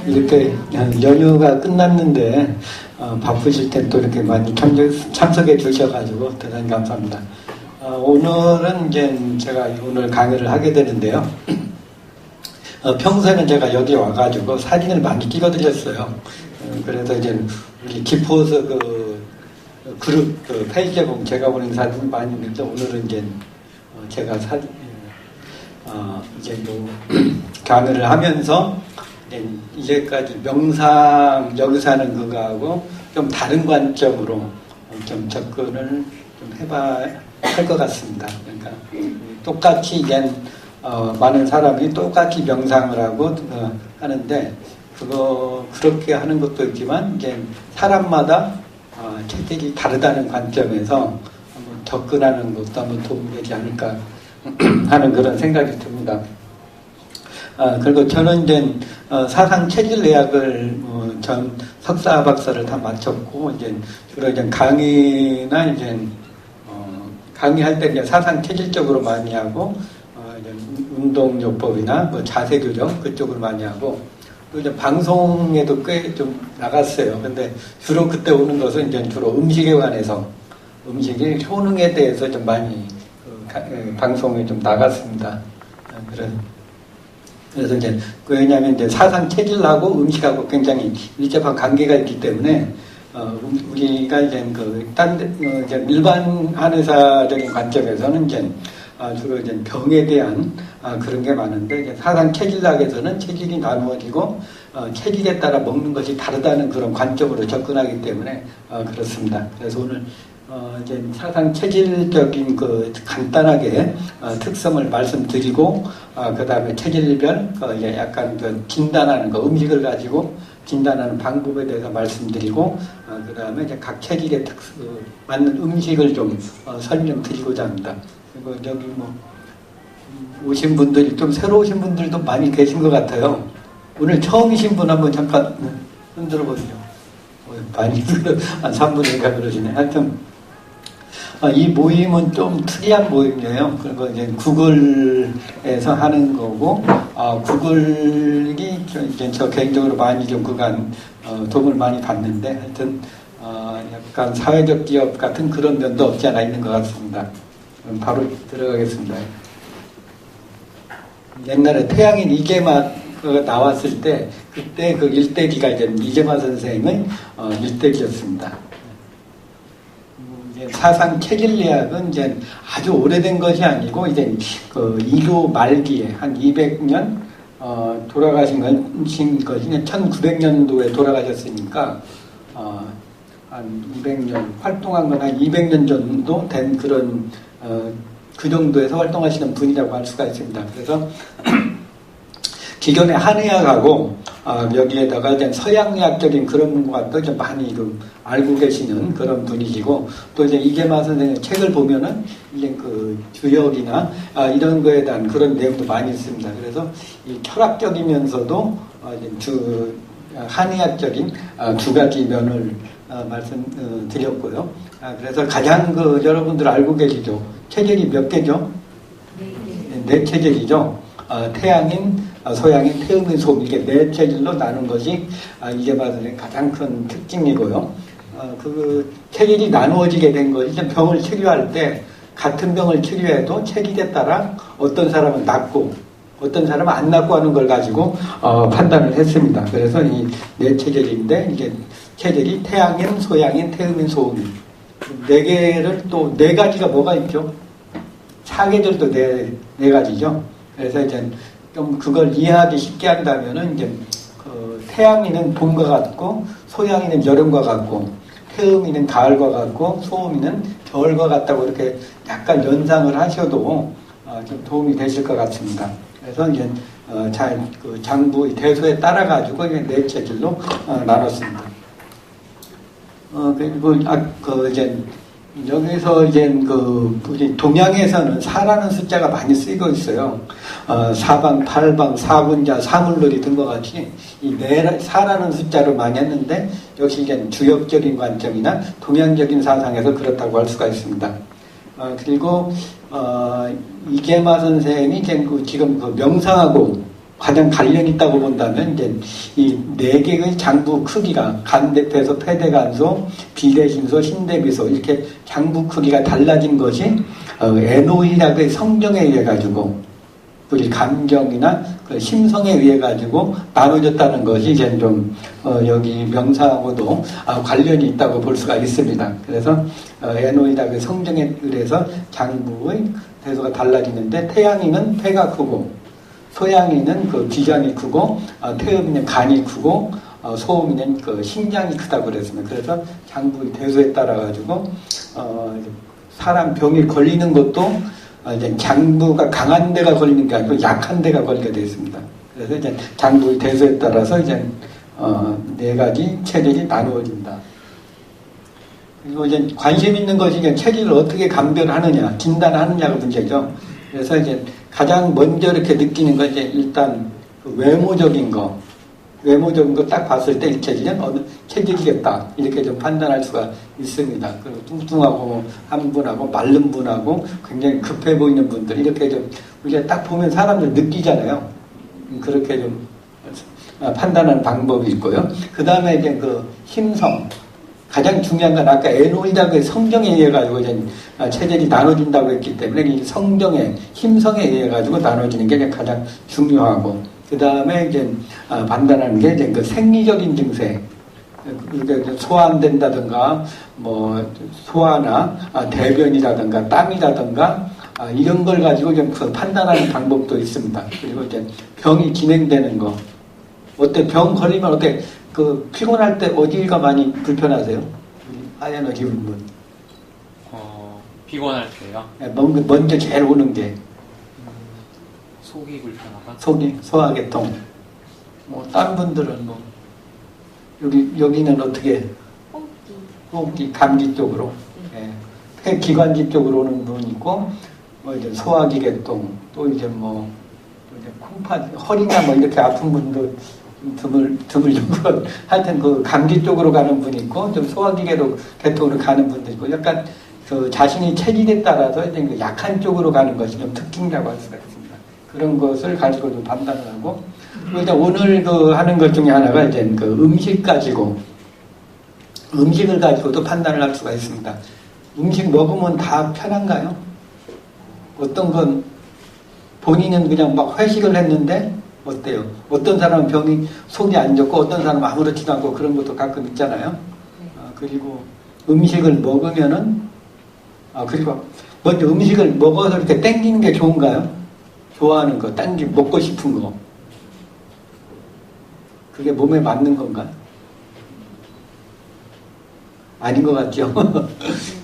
이렇게 연휴가 끝났는데 바쁘실 때 또 이렇게 많이 참석해 주셔가지고 대단히 감사합니다. 오늘은 이제 제가 오늘 강의를 하게 되는데요. 평소에는 제가 여기 와가지고 사진을 많이 찍어드렸어요. 그래서 이제 우리 기포서 그룹 페이지에 보면 제가 보낸 사진 많이 있는데 오늘은 이제 제가 이제 강의를 하면서 이제까지 명상 여기서 하는 그거하고 좀 다른 관점으로 좀 접근을 좀 해봐야 할 것 같습니다. 그러니까 똑같이 이제 많은 사람이 똑같이 명상을 하고 하는데 그렇게 하는 것도 있지만 이제 사람마다 체질이 다르다는 관점에서 한번 접근하는 것도 한번 도움이 되지 않을까 하는 그런 생각이 듭니다. 그리고 저는 이제 사상 체질의학을 전 석사 박사를 다 마쳤고 이제 주로 이제 강의나 이제 강의할 때 이제 사상 체질적으로 많이 하고 이제 운동요법이나 뭐 자세 교정 그쪽으로 많이 하고 또 이제 방송에도 꽤 좀 나갔어요. 근데 주로 그때 오는 것은 이제 주로 음식에 관해서 음식의 효능에 대해서 좀 많이 방송에 좀 나갔습니다. 그래서 이제 왜냐하면 이제 사상 체질하고 음식하고 굉장히 밀접한 관계가 있기 때문에 우리가 이제 이제 일반 한의사적인 관점에서는 이제 주로 이제 병에 대한 그런 게 많은데 이제 사상 체질학에서는 체질이 나누어지고 체질에 따라 먹는 것이 다르다는 그런 관점으로 접근하기 때문에 그렇습니다. 그래서 오늘 이제 사상 체질적인 간단하게 특성을 말씀드리고 그 다음에 체질별 이제 약간 진단하는 음식을 가지고 진단하는 방법에 대해서 말씀드리고 그 다음에 이제 각 체질에 맞는 음식을 좀 설명드리고자 합니다. 그리고 여기 오신 분들이 좀 새로 오신 분들도 많이 계신 것 같아요. 오늘 처음이신 분 한번 잠깐 흔들어 보시죠. 많이 한 3분의 1가 그러시네. 하여튼 이 모임은 좀 특이한 모임이에요. 그리고 이제 구글에서 하는 거고, 구글이 이제 저 개인적으로 많이 좀 그간 도움을 많이 받는데, 하여튼 약간 사회적 기업 같은 그런 면도 없지 않아 있는 것 같습니다. 그럼 바로 들어가겠습니다. 옛날에 태양인 이계마 나왔을 때, 그때 그 일대기가 이제 이계마 선생님의 일대기였습니다. 사상 체질의학은 이제 아주 오래된 것이 아니고 이제 이교 말기에 한 200년 돌아가신 것이 1900년도에 돌아가셨으니까 한 200년 활동한 건 한 200년 정도 된 그런 그 정도에서 활동하시는 분이라고 할 수가 있습니다. 그래서 기존의 한의학하고 여기에다가 이제 서양의학적인 그런 것도 좀 많이 알고 계시는 그런 분이시고 또 이제 이계마 선생의 책을 보면은 이제 그 주역이나 이런 거에 대한 그런 내용도 많이 있습니다. 그래서 이 철학적이면서도 한의학적인 두 가지 면을 말씀드렸고요. 그래서 가장 여러분들 알고 계시죠? 체질이 몇 개죠? 네 체질이죠. 태양인, 소양인, 태음인, 소음 이게 네 체질로 나눈 것이 이계마 선생의 가장 큰 특징이고요. 그 체질이 나누어지게 된 것이 병을 치료할 때 같은 병을 치료해도 체질에 따라 어떤 사람은 낫고 어떤 사람은 안 낫고 하는 걸 가지고 판단을 했습니다. 그래서 이 네 체질인데 이게 체질이 태양인, 소양인, 태음인, 소음인 네 개를 또 네 가지가 뭐가 있죠? 사계절도 네 가지죠. 그래서 이제 좀 그걸 이해하기 쉽게 한다면은 이제 태양이는 봄과 같고 소양이는 여름과 같고 태음이는 가을과 같고 소음이는 겨울과 같다고 이렇게 약간 연상을 하셔도 좀 도움이 되실 것 같습니다. 그래서 이제 장부 대소에 따라 가지고 네 체질로 나눴습니다. 그리고 이제 여기서 이제 우리 동양에서는 사라는 숫자가 많이 쓰이고 있어요. 사방, 팔방, 사분자, 사물놀이 등과 같이 이 사라는 숫자로 많이 했는데 역시 이제 주역적인 관점이나 동양적인 사상에서 그렇다고 할 수가 있습니다. 그리고 이계마 선생이 지금 명상하고 가장 관련이 있다고 본다면 이제 이 네 개의 장부 크기가 간대폐소, 폐대간소, 비대신소, 신대비소 이렇게 장부 크기가 달라진 것이 에노이락의 성정에 의해 가지고 우리 감정이나 그 심성에 의해 가지고 나눠졌다는 것이 이제 좀 여기 명사하고도 관련이 있다고 볼 수가 있습니다. 그래서 에노이락의 성정에 의해서 장부의 대소가 달라지는데 태양인은 폐가 크고 소양이는 그 비장이 크고 태음이는 간이 크고 소음이는 그 심장이 크다고 그랬습니다. 그래서 장부의 대소에 따라 가지고 사람 병이 걸리는 것도 이제 장부가 강한 데가 걸리는 게 아니고 약한 데가 걸리게 되어 있습니다. 그래서 이제 장부의 대소에 따라서 이제 네 가지 체질이 나누어진다. 그리고 이제 관심 있는 것이 이제 체질을 어떻게 감별하느냐, 진단하느냐가 문제죠. 그래서 이제 가장 먼저 이렇게 느끼는 건 이제 일단 그 외모적인 거 딱 봤을 때 이 체질은 어느 체질이겠다 이렇게 좀 판단할 수가 있습니다. 그리고 뚱뚱하고 한 분하고 마른 분하고 굉장히 급해 보이는 분들 이렇게 좀 우리가 딱 보면 사람들 느끼잖아요. 그렇게 좀 판단하는 방법이 있고요. 그 다음에 이제 그 심성 가장 중요한 건 아까 에노이락의 성정에 의해 가지고 이제 체질이 나눠진다고 했기 때문에 이 성정에 힘성에 의해 가지고 나눠지는 게 가장 중요하고 그 다음에 이제 판단하는 게 이제 그 생리적인 증세 그러니까 소화 안 된다든가 뭐 소화나 대변이라든가 땀이라든가 이런 걸 가지고 좀 판단하는 방법도 있습니다. 그리고 이제 병이 진행되는 거 어때 병 걸리면 어때 그 피곤할 때 어디가 많이 불편하세요? 하얀 옷 입은 분. 피곤할 때요? 네, 먼저 제일 오는 게 속이 불편하다. 속이 소화계통. 뭐 다른 분들은 뭐 여기는 어떻게? 호흡기 감기 쪽으로. 예. 폐기관지 쪽으로 오는 분 있고 뭐 이제 소화기계통 또 이제 뭐 이제 콩팥 허리나 뭐 이렇게 아픈 분도 드물고 하여튼 그 감기 쪽으로 가는 분이 있고 좀 소화기계로 계통으로 가는 분도 있고 약간 그 자신이 체질에 따라서 이제 그 약한 쪽으로 가는 것이 좀 특징이라고 할 수가 있습니다. 그런 것을 가지고 좀 판단을 하고 그리고 오늘 그 하는 것 중에 하나가 이제 그 음식을 가지고도 판단을 할 수가 있습니다. 음식 먹으면 다 편한가요? 어떤 건 본인은 그냥 막 회식을 했는데 어때요? 어떤 사람은 병이 속이 안 좋고 어떤 사람은 아무렇지도 않고 그런 것도 가끔 있잖아요. 그리고 음식을 먹으면은 그리고 먼저 음식을 먹어서 이렇게 땡기는 게 좋은가요? 좋아하는 거, 먹고 싶은 거 그게 몸에 맞는 건가요? 아닌 것 같죠?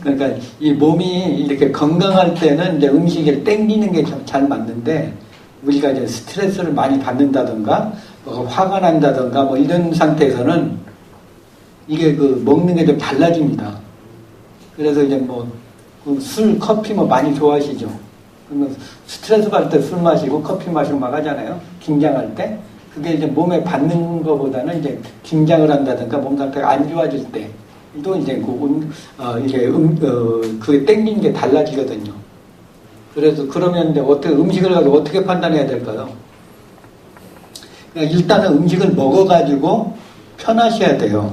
그러니까 이 몸이 이렇게 건강할 때는 이제 음식을 땡기는 게 잘 맞는데 우리가 이제 스트레스를 많이 받는다든가, 뭐 화가 난다든가, 뭐 이런 상태에서는 이게 그 먹는 게 좀 달라집니다. 그래서 이제 뭐 술, 커피 뭐 많이 좋아하시죠? 그러면 스트레스 받을 때 술 마시고 커피 마시고 막 하잖아요. 긴장할 때. 그게 이제 몸에 받는 것보다는 이제 긴장을 한다든가 몸 상태가 안 좋아질 때. 또 이제 그게 땡기는 게 달라지거든요. 그래서 그러면 이제 음식을 가지고 어떻게 판단해야 될까요? 그러니까 일단은 음식을 먹어가지고 편하셔야 돼요.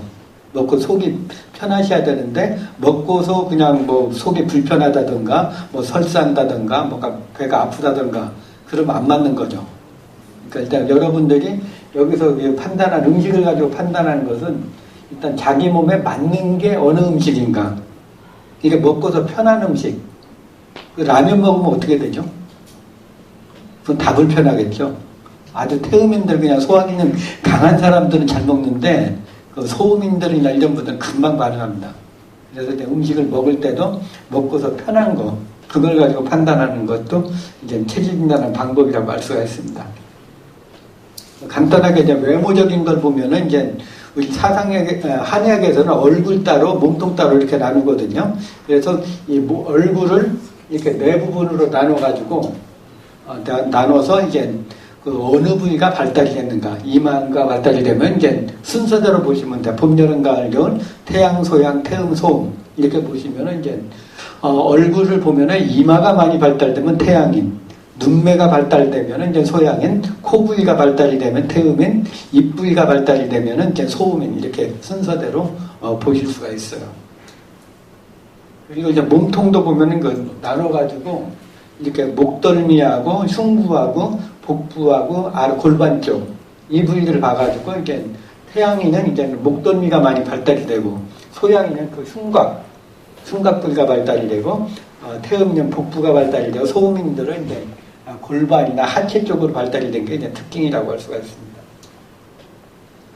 먹고 속이 편하셔야 되는데 먹고서 그냥 뭐 속이 불편하다든가 뭐 설사한다든가 뭔가 배가 아프다든가 그러면 안 맞는 거죠. 그러니까 일단 여러분들이 여기서 판단한 음식을 가지고 판단하는 것은 일단 자기 몸에 맞는 게 어느 음식인가. 이게 먹고서 편한 음식. 라면 먹으면 어떻게 되죠? 그건 다 불편하겠죠. 아주 태음인들 그냥 소화기능 강한 사람들은 잘 먹는데 그 소음인들이나 이런 분들은 금방 반응합니다. 그래서 이제 음식을 먹을 때도 먹고서 편한 거 그걸 가지고 판단하는 것도 이제 체질 진단하는 방법이라고 할 수가 있습니다. 간단하게 이제 외모적인 걸 보면은 이제 우리 한의학에서는 얼굴 따로 몸통 따로 이렇게 나누거든요. 그래서 이 얼굴을 이렇게 네 부분으로 나눠가지고 나눠서 이제 그 어느 부위가 발달이 됐는가 이마가 발달이 되면 이제 순서대로 보시면 돼. 봄, 여름, 가을, 겨울 태양, 소양, 태음, 소음 이렇게 보시면은 이제 얼굴을 보면은 이마가 많이 발달되면 태양인, 눈매가 발달되면 이제 소양인, 코 부위가 발달이 되면 태음인, 입 부위가 발달이 되면 이제 소음인, 이렇게 순서대로 보실 수가 있어요. 그리고 이제 몸통도 보면은 그 나눠가지고 이렇게 목덜미하고 흉부하고 복부하고 골반 쪽 이 부위들을 봐가지고 이제 태양인은 이제 목덜미가 많이 발달이 되고 소양인은 그 흉곽 부위가 발달이 되고 태음인은 복부가 발달이 되고 소음인들은 이제 골반이나 하체 쪽으로 발달이 된 게 이제 특징이라고 할 수가 있습니다.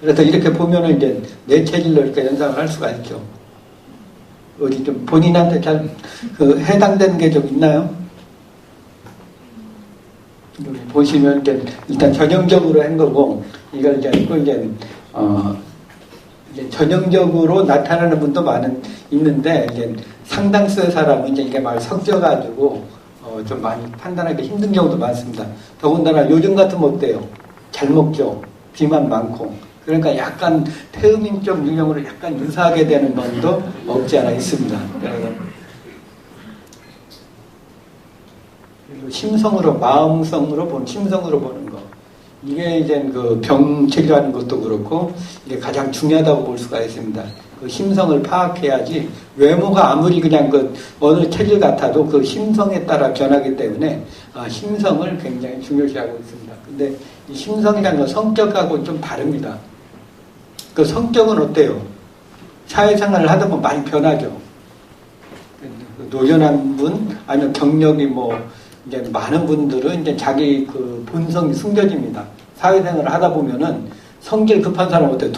그래서 이렇게 보면은 이제 뇌체질로 이렇게 연상을 할 수가 있죠. 어디 좀 본인한테 잘 해당되는 게 좀 있나요? 여기 보시면 이제 일단 전형적으로 한 거고 이걸 이제 전형적으로 나타나는 분도 있는데 이제 상당수의 사람은 이제 이게 막 섞여가지고 좀 많이 판단하기 힘든 경우도 많습니다. 더군다나 요즘 같으면 어때요? 잘 먹죠. 비만 많고. 그러니까 약간 태음인 쪽 유형으로 약간 유사하게 되는 면도 없지 않아 있습니다. 그리고 심성으로 심성으로 보는 거. 이게 이제 그 병 치료하는 것도 그렇고 이게 가장 중요하다고 볼 수가 있습니다. 그 심성을 파악해야지 외모가 아무리 그냥 그 어느 체질 같아도 그 심성에 따라 변하기 때문에 심성을 굉장히 중요시하고 있습니다. 근데 이 심성이라는 건 성격하고 좀 다릅니다. 그 성격은 어때요? 사회생활을 하다 보면 많이 변하죠. 노련한 분, 아니면 경력이 이제 많은 분들은 이제 자기 그 본성이 숨겨집니다. 사회생활을 하다 보면은 성질 급한 사람 어때요?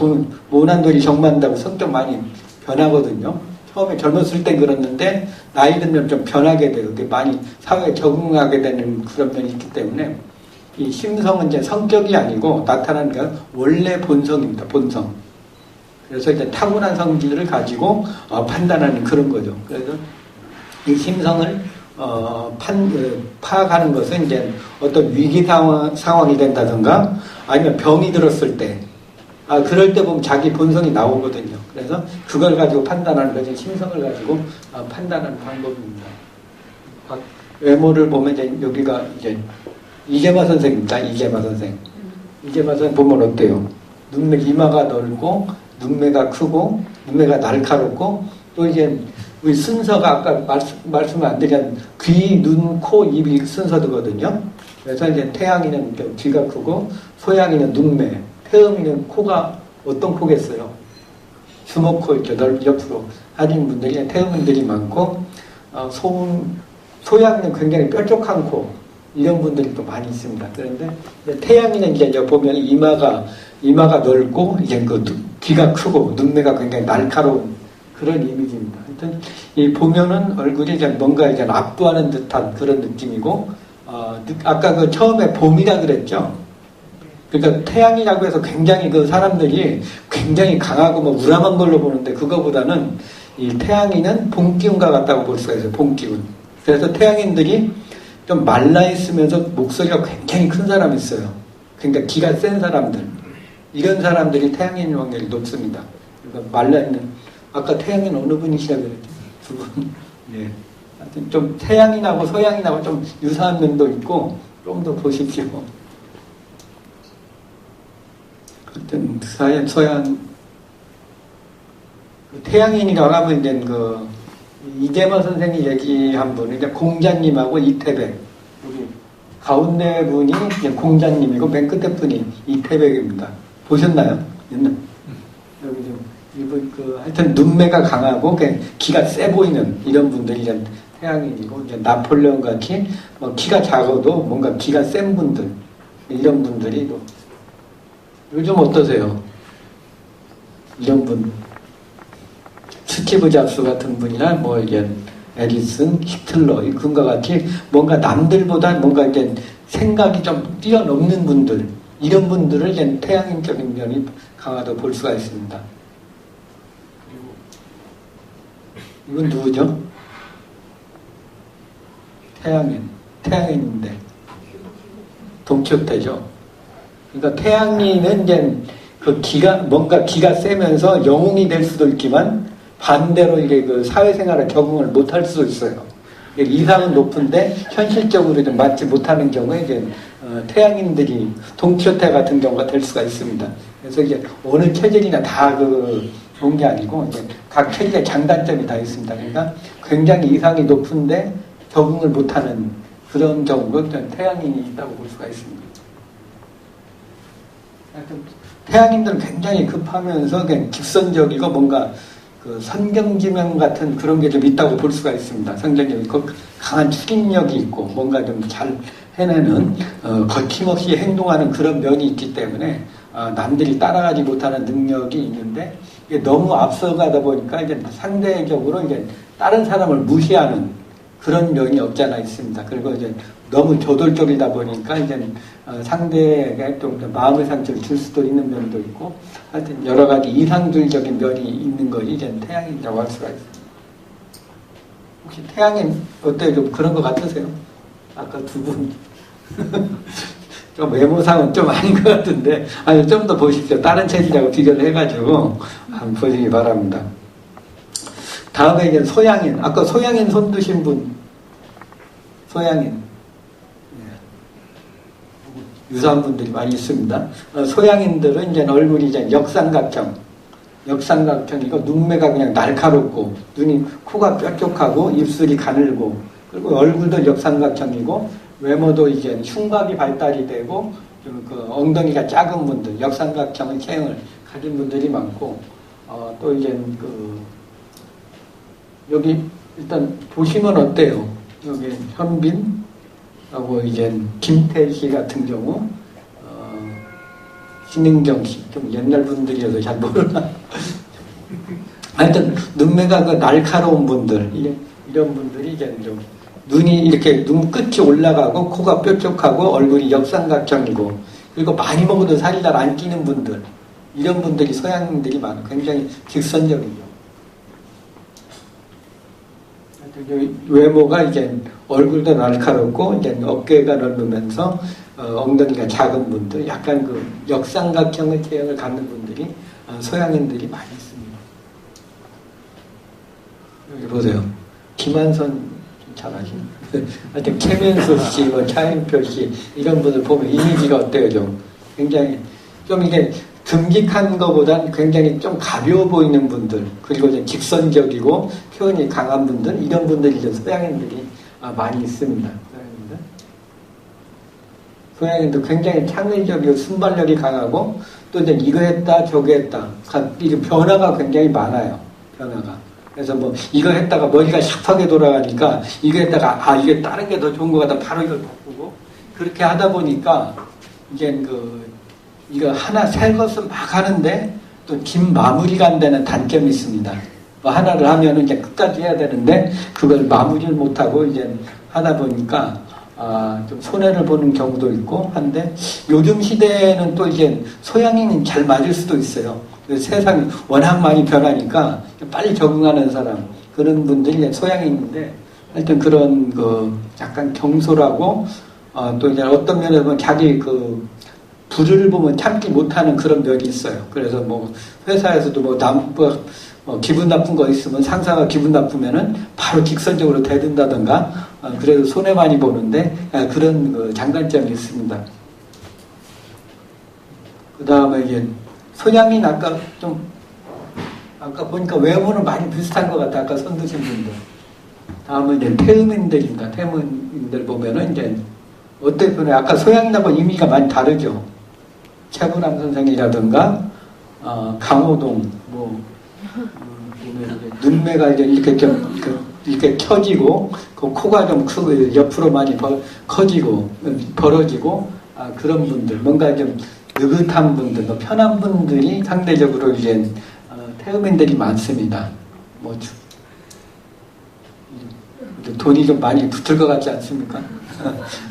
모난 돌이 정만다고 성격 많이 변하거든요. 처음에 젊었을 땐 그랬는데, 나이 들면 좀 변하게 돼요. 많이 사회에 적응하게 되는 그런 면이 있기 때문에, 이 심성은 이제 성격이 아니고 나타나는 게 원래 본성입니다. 본성. 그래서 이제 타고난 성질을 가지고 판단하는 그런 거죠. 그래서 이 심성을 파악하는 것은 이제 어떤 위기 상황이 된다든가 아니면 병이 들었을 때, 그럴 때 보면 자기 본성이 나오거든요. 그래서 그걸 가지고 판단하는 것이 심성을 가지고 판단하는 방법입니다. 외모를 보면 이제 여기가 이제 이재마 선생입니다. 이재마 선생 보면 어때요? 이마가 넓고, 눈매가 크고, 눈매가 날카롭고, 또 이제 우리 순서가 아까 말씀을 안 드린 귀, 눈, 코, 입이 순서거든요. 그래서 이제 태양이는 귀가 크고, 소양이는 눈매, 태음이는 코가 어떤 코겠어요? 주먹코 이렇게 옆으로 하신 분들이 태음인들이 많고, 소양이는 굉장히 뾰족한 코, 이런 분들이 또 많이 있습니다. 그런데 태양이는 이제 보면 이마가 넓고, 이제 귀가 크고, 눈매가 굉장히 날카로운 그런 이미지입니다. 하여튼, 보면은 얼굴이 이제 뭔가 이제 압도하는 듯한 그런 느낌이고, 아까 처음에 봄이라 그랬죠? 그러니까 태양이라고 해서 굉장히 사람들이 굉장히 강하고 우람한 걸로 보는데, 그거보다는 이 태양이는 봄 기운과 같다고 볼 수가 있어요. 봄 기운. 그래서 태양인들이 좀 말라있으면서 목소리가 굉장히 큰 사람이 있어요. 그러니까 기가 센 사람들. 이런 사람들이 태양인 확률이 높습니다. 그러니까 말라있는, 아까 태양인 어느 분이시라고 그랬죠? 두 분. 예. 하여튼 좀 태양인하고 소양인하고 좀 유사한 면도 있고, 좀 더 보십시오. 하여튼, 소양, 태양인이라고 하면 이제 이재마 선생이 얘기한 분은 이제 공자님하고 이태백. 우리 가운데 분이 이제 공자님이고 맨 끝에 분이 이태백입니다. 보셨나요? 옛날. 여기 좀, 이분 하여튼 눈매가 강하고 기가 세 보이는 이런 분들이 이제 태양인이고, 이제 나폴레옹 같이 키가 작아도 뭔가 기가 센 분들, 이런 분들이 또, 요즘 어떠세요? 이런 분. 스티브 잡스 같은 분이나 이제 에디슨, 히틀러 그분과 같이 뭔가 남들보다 뭔가 이제 생각이 좀 뛰어넘는 분들, 이런 분들을 이제 태양인적인 면이 강하다고 볼 수가 있습니다. 이건 누구죠? 태양인인데 동치업태죠. 그러니까 태양인은 이제 기가 세면서 영웅이 될 수도 있지만 반대로 이게 사회생활에 적응을 못할 수도 있어요. 이상은 높은데 현실적으로 좀 맞지 못하는 경우에 이제 태양인들이 동키호테 같은 경우가 될 수가 있습니다. 그래서 이제 어느 체질이나 다 좋은 게 아니고 이제 각 체질의 장단점이 다 있습니다. 그러니까 굉장히 이상이 높은데 적응을 못하는 그런 경우로 태양인이 있다고 볼 수가 있습니다. 태양인들은 굉장히 급하면서 그냥 직선적이고 뭔가 선경지명 같은 그런 게 좀 있다고 볼 수가 있습니다. 성장력이 강한 추진력이 있고 뭔가 좀 잘 해내는 거침없이 행동하는 그런 면이 있기 때문에 남들이 따라가지 못하는 능력이 있는데 이게 너무 앞서가다 보니까 이제 상대적으로 이제 다른 사람을 무시하는 그런 면이 없잖아 있습니다. 그리고 이제 너무 저돌적이다 보니까 이제 상대에게 좀 마음의 상처를 줄 수도 있는 면도 있고 하여튼 여러 가지 이상주의적인 면이 있는 것이 이제 태양인이라고 할 수가 있습니다. 혹시 태양인 어때요? 좀 그런 것 같으세요? 아까 두 분. 좀 외모상은 좀 아닌 것 같은데 아니 좀 더 보십시오. 다른 체질하고 비교를 해가지고 한번 보시기 바랍니다. 다음에 이제 소양인. 아까 소양인 손 드신 분. 소양인. 유사한 분들이 많이 있습니다. 소양인들은 이제 얼굴이 이제 역삼각형이고 눈매가 그냥 날카롭고 눈이 코가 뾰족하고 입술이 가늘고 그리고 얼굴도 역삼각형이고 외모도 이제 흉곽이 발달이 되고 좀 엉덩이가 작은 분들 역삼각형의 체형을 가진 분들이 많고 또 이제 여기 일단 보시면 어때요? 여기 현빈하고 이제 김태희 같은 경우 신흥정 씨, 좀 옛날 분들이어서 잘 모르나. 하여튼, 눈매가 날카로운 분들, 이런 분들이 이제 좀, 눈이 이렇게 눈 끝이 올라가고, 코가 뾰족하고, 얼굴이 역삼각형이고, 그리고 많이 먹어도 살이 잘 안 찌는 분들, 이런 분들이 서양인들이 많아요. 굉장히 직선적이죠. 외모가 이제 얼굴도 날카롭고 이제 어깨가 넓으면서 엉덩이가 작은 분들, 약간 역삼각형의 체형을 갖는 분들이 서양인들이 많이 있습니다. 여기 보세요. 김한선 잘하시네. 하여튼 최면수 씨, 차인표 씨 이런 분들 보면 이미지가 어때요? 좀 굉장히 좀 이게 듬직한 것보단 굉장히 좀 가벼워 보이는 분들, 그리고 이제 직선적이고 표현이 강한 분들, 이런 분들이 이제 서양인들이 많이 있습니다. 서양인도 굉장히 창의적이고 순발력이 강하고 또 이제 이거 했다 저거 했다 이게 변화가 굉장히 많아요. 변화가. 그래서 뭐 이거 했다가 머리가 샥하게 돌아가니까 이거 했다가 이게 다른 게 더 좋은 것 같다 바로 이걸 바꾸고 그렇게 하다 보니까 이제 이거 하나 새 것을 막 하는데 또 긴 마무리가 안 되는 단점이 있습니다. 뭐 하나를 하면은 이제 끝까지 해야 되는데 그걸 마무리를 못하고 이제 하다 보니까 좀 손해를 보는 경우도 있고 한데 요즘 시대에는 또 이제 소양인이 잘 맞을 수도 있어요. 세상이 워낙 많이 변하니까 빨리 적응하는 사람 그런 분들이 이제 소양인인데 하여튼 그런 약간 경솔하고 또 이제 어떤 면에서 보면 자기 불을 보면 참지 못하는 그런 면이 있어요. 그래서 뭐 회사에서도 기분 나쁜 거 있으면 상사가 기분 나쁘면은 바로 직선적으로 대든다든가 그래도 손해 많이 보는데 그런 장단점이 있습니다. 그 다음에 이제 소양인 아까 보니까 외모는 많이 비슷한 것 같아. 아까 손 드신 분들. 다음은 이제 태음인들입니다. 태음인들 보면은 이제 어떻게 보면 아까 소양인하고 이미지가 많이 다르죠. 최분암 선생이라든가 강호동 보면 눈매가 이제 이렇게 켜지고 그 코가 좀 크고 옆으로 많이 커지고 벌어지고 그런 분들 뭔가 좀 느긋한 분들, 편한 분들이 상대적으로 이제 태음인들이 많습니다. 돈이 좀 많이 붙을 것 같지 않습니까?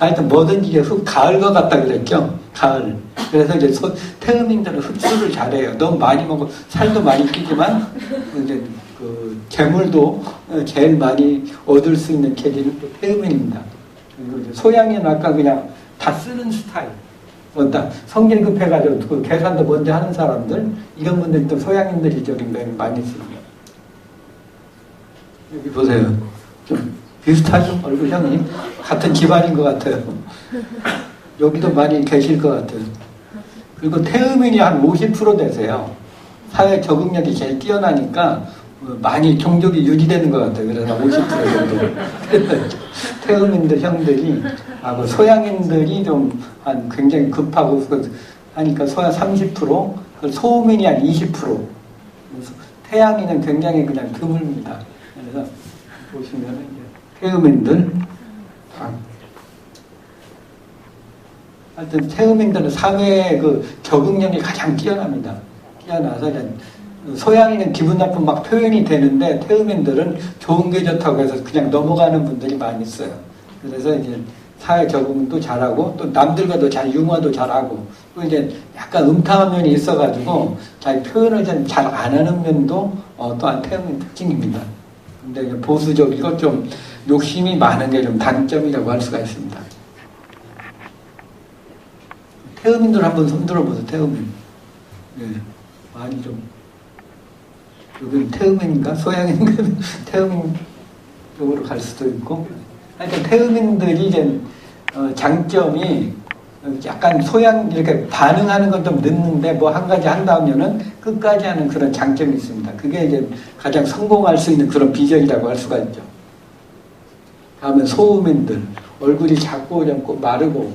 하여튼 뭐든지 가을 것 같다 그랬죠? 가을. 그래서 이제 태음인들은 흡수를 잘해요. 너무 많이 먹고 살도 많이 찌지만 이제 재물도 제일 많이 얻을 수 있는 체질은 또 태음인입니다. 그리고 이제 소양인은 아까 그냥 다 쓰는 스타일. 성질 급해가지고 계산도 먼저 하는 사람들 이런 분들이 또 소양인들이 저기 많이 있습니다. 여기 보세요. 좀 비슷하죠? 얼굴형이 같은 집안인 것 같아요. 여기도 많이 계실 것 같아요. 그리고 태음인이 한 50% 되세요. 사회 적응력이 제일 뛰어나니까 많이 종족이 유지되는 것 같아요. 그래서 50% 정도. 태음인들 형들이 그 소양인들이 좀 한 굉장히 급하고 하니까 소양 30%, 소음인이 한 20%. 태양인은 굉장히 그냥 드뭅니다. 그래서 보시면 태음인들 하여튼 태음인들은 사회의 그 적응력이 가장 뛰어납니다. 뛰어나서 소양인은 기분 나쁜 막 표현이 되는데 태음인들은 좋은 게 좋다고 해서 그냥 넘어가는 분들이 많이 있어요. 그래서 이제 사회 적응도 잘하고 또 남들과도 잘 융화도 잘하고 또 이제 약간 음탕한 면이 있어가지고 자기 표현을 잘 안 하는 면도 또한 태음인 특징입니다. 근데 보수적이고 좀 욕심이 많은 게 좀 단점이라고 할 수가 있습니다. 태음인들 한번 손들어보세요. 태음인. 네, 많이 좀 여기는 태음인인가 소양인가 태음인 쪽으로 갈 수도 있고. 하여튼 태음인들이 이제 장점이 약간 소양 이렇게 반응하는 건 좀 늦는데 뭐 한 가지 한다면은 끝까지 하는 그런 장점이 있습니다. 그게 이제 가장 성공할 수 있는 그런 비결이라고 할 수가 있죠. 다음에 소음인들 얼굴이 작고 좀 마르고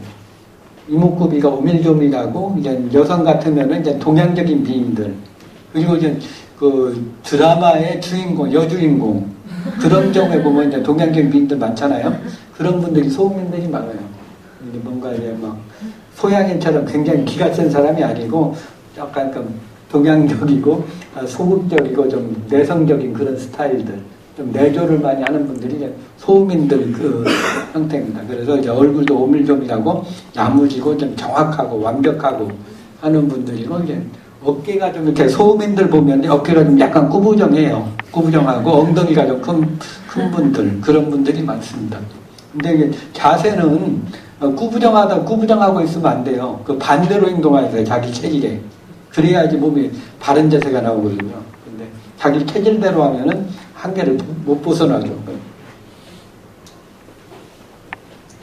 이목구비가 오밀조밀하고 이제 여성 같으면은 이제 동양적인 미인들 그리고 이제 그 드라마의 주인공 여주인공 그런 경우에 보면 이제 동양적인 미인들 많잖아요. 그런 분들이 소음인들이 많아요. 이제 뭔가 이제 막 소양인처럼 굉장히 기가 센 사람이 아니고 약간 동양적이고 소극적이고 좀 내성적인 그런 스타일들, 좀 내조를 많이 하는 분들이 이제 소음인들 그 형태입니다. 그래서 이제 얼굴도 오밀조밀하고 야무지고 좀 정확하고 완벽하고 하는 분들이고 이제 어깨가 좀 이렇게 소음인들 보면 어깨가 좀 약간 꾸부정해요. 꾸부정하고 엉덩이가 좀 큰 분들 그런 분들이 많습니다. 근데 이게 자세는 꾸부정하고 있으면 안 돼요. 그 반대로 행동해야 돼요. 자기 체질에. 그래야지 몸이 바른 자세가 나오거든요. 근데 자기 체질대로 하면은 한계를 못 벗어나죠.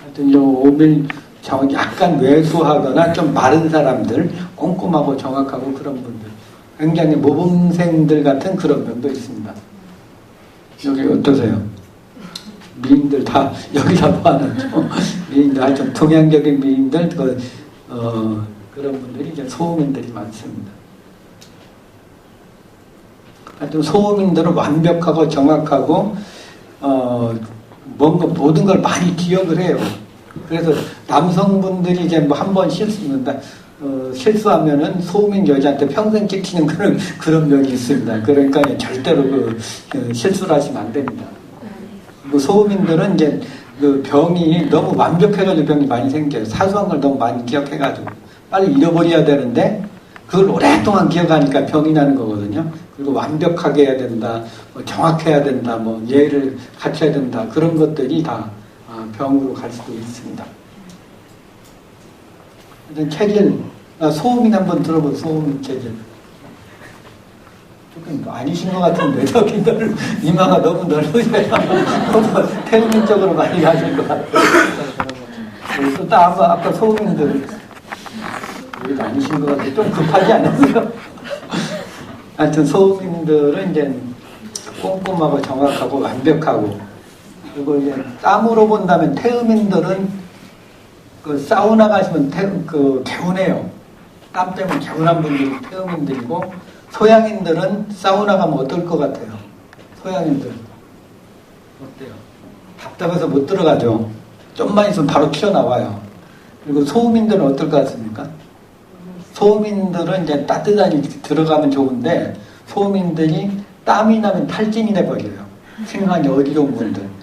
하여튼 약간 왜소하거나 좀 마른 사람들, 꼼꼼하고 정확하고 그런 분들. 굉장히 모범생들 같은 그런 면도 있습니다. 여기 어떠세요? 미인들 다 여기 다 포함하죠. 미인들 하여튼 동양적인 미인들 그런 분들이 이제 소음인들이 많습니다. 하여튼 소음인들은 완벽하고 정확하고 뭔가 모든 걸 많이 기억을 해요. 그래서 남성분들이 이제 뭐 한 번 실수하면은 소음인 여자한테 평생 찍히는 그런 면이 있습니다. 그러니까 절대로 실수를 하시면 안 됩니다. 그리고 소음인들은 이제 그 병이 너무 완벽해가지고 병이 많이 생겨요. 사소한 걸 너무 많이 기억해가지고 빨리 잃어버려야 되는데 그걸 오랫동안 기억하니까 병이 나는 거거든요. 그리고 완벽하게 해야 된다, 뭐 정확해야 된다, 뭐 예를 갖춰야 된다 그런 것들이 다 병으로 갈 수도 있습니다. 체질, 소음인 한번 들어보세요. 소음인 체질. 조금 아니신 것 같은데 저기 이마가 너무 넓으세요. 태음인 쪽으로 많이 가실 것 같아요. 또 아까 소음인들 아니신 것 같아요. 좀 급하지 않았어요? 하여튼 소음인들은 이제 꼼꼼하고 정확하고 완벽하고 그리고 이제 땀으로 본다면 태음인들은 그 사우나 가시면 개운해요. 땀 때문에 개운한 분들이 태음인들이고 소양인들은 사우나 가면 어떨 것 같아요? 소양인들 어때요? 답답해서 못 들어가죠. 좀만 있으면 바로 튀어나와요. 그리고 소음인들은 어떨 것 같습니까? 소음인들은 이제 따뜻하게 들어가면 좋은데 소음인들이 땀이 나면 탈진이 돼버려요. 생활이 어지러운 분들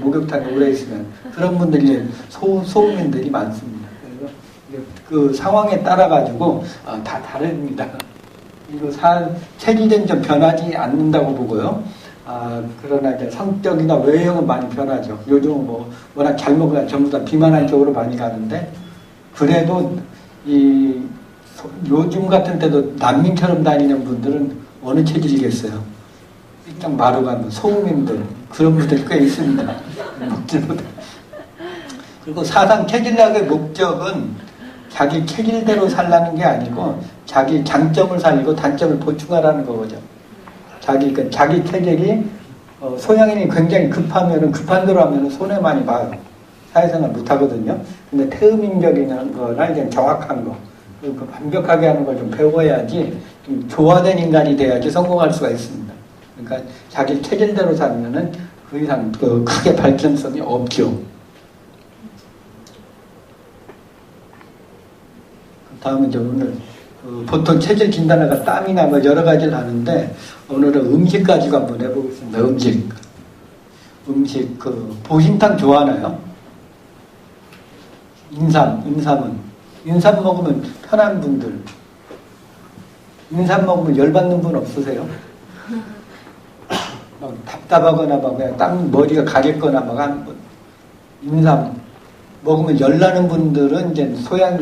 목욕탕에 오래 있으면 그런 분들이 소음인들이 많습니다. 그래서 그 상황에 따라 가지고 다 다릅니다. 그리고 체질은 좀 변하지 않는다고 보고요. 그러나 이제 성격이나 외형은 많이 변하죠. 요즘은 뭐 워낙 잘 먹으면 전부 다 비만한 쪽으로 많이 가는데 그래도 요즘 같은 때도 난민처럼 다니는 분들은 어느 체질이겠어요? 일단 마루가 소음인들 그런 분들이 꽤 있습니다. 먹지를 못해. 그리고 사상 체질학의 목적은 자기 체질대로 살라는 게 아니고 자기 장점을 살리고 단점을 보충하라는 거거든요. 자기 체질이 소양인이 굉장히 급하면은 급한 대로 하면은 손해 많이 봐요. 사회생활 못 하거든요. 근데 태음인적인 거나 이제 정확한 거, 그 완벽하게 하는 걸 좀 배워야지 좀 조화된 인간이 돼야지 성공할 수가 있습니다. 그러니까 자기 체질대로 살면은 그 이상 크게 발전성이 없죠. 다음은 이제 오늘 보통 체질 진단하가 땀이나 뭐 여러 가지를 하는데 오늘은 음식 가지고 한번 해보겠습니다. 음식 보신탕 좋아하나요? 인삼 먹으면 편한 분들, 인삼 먹으면 열받는 분 없으세요? 막 답답하거나 막 그냥 땀 머리가 가겠거나 막 인삼 먹으면 열나는 분들은 이제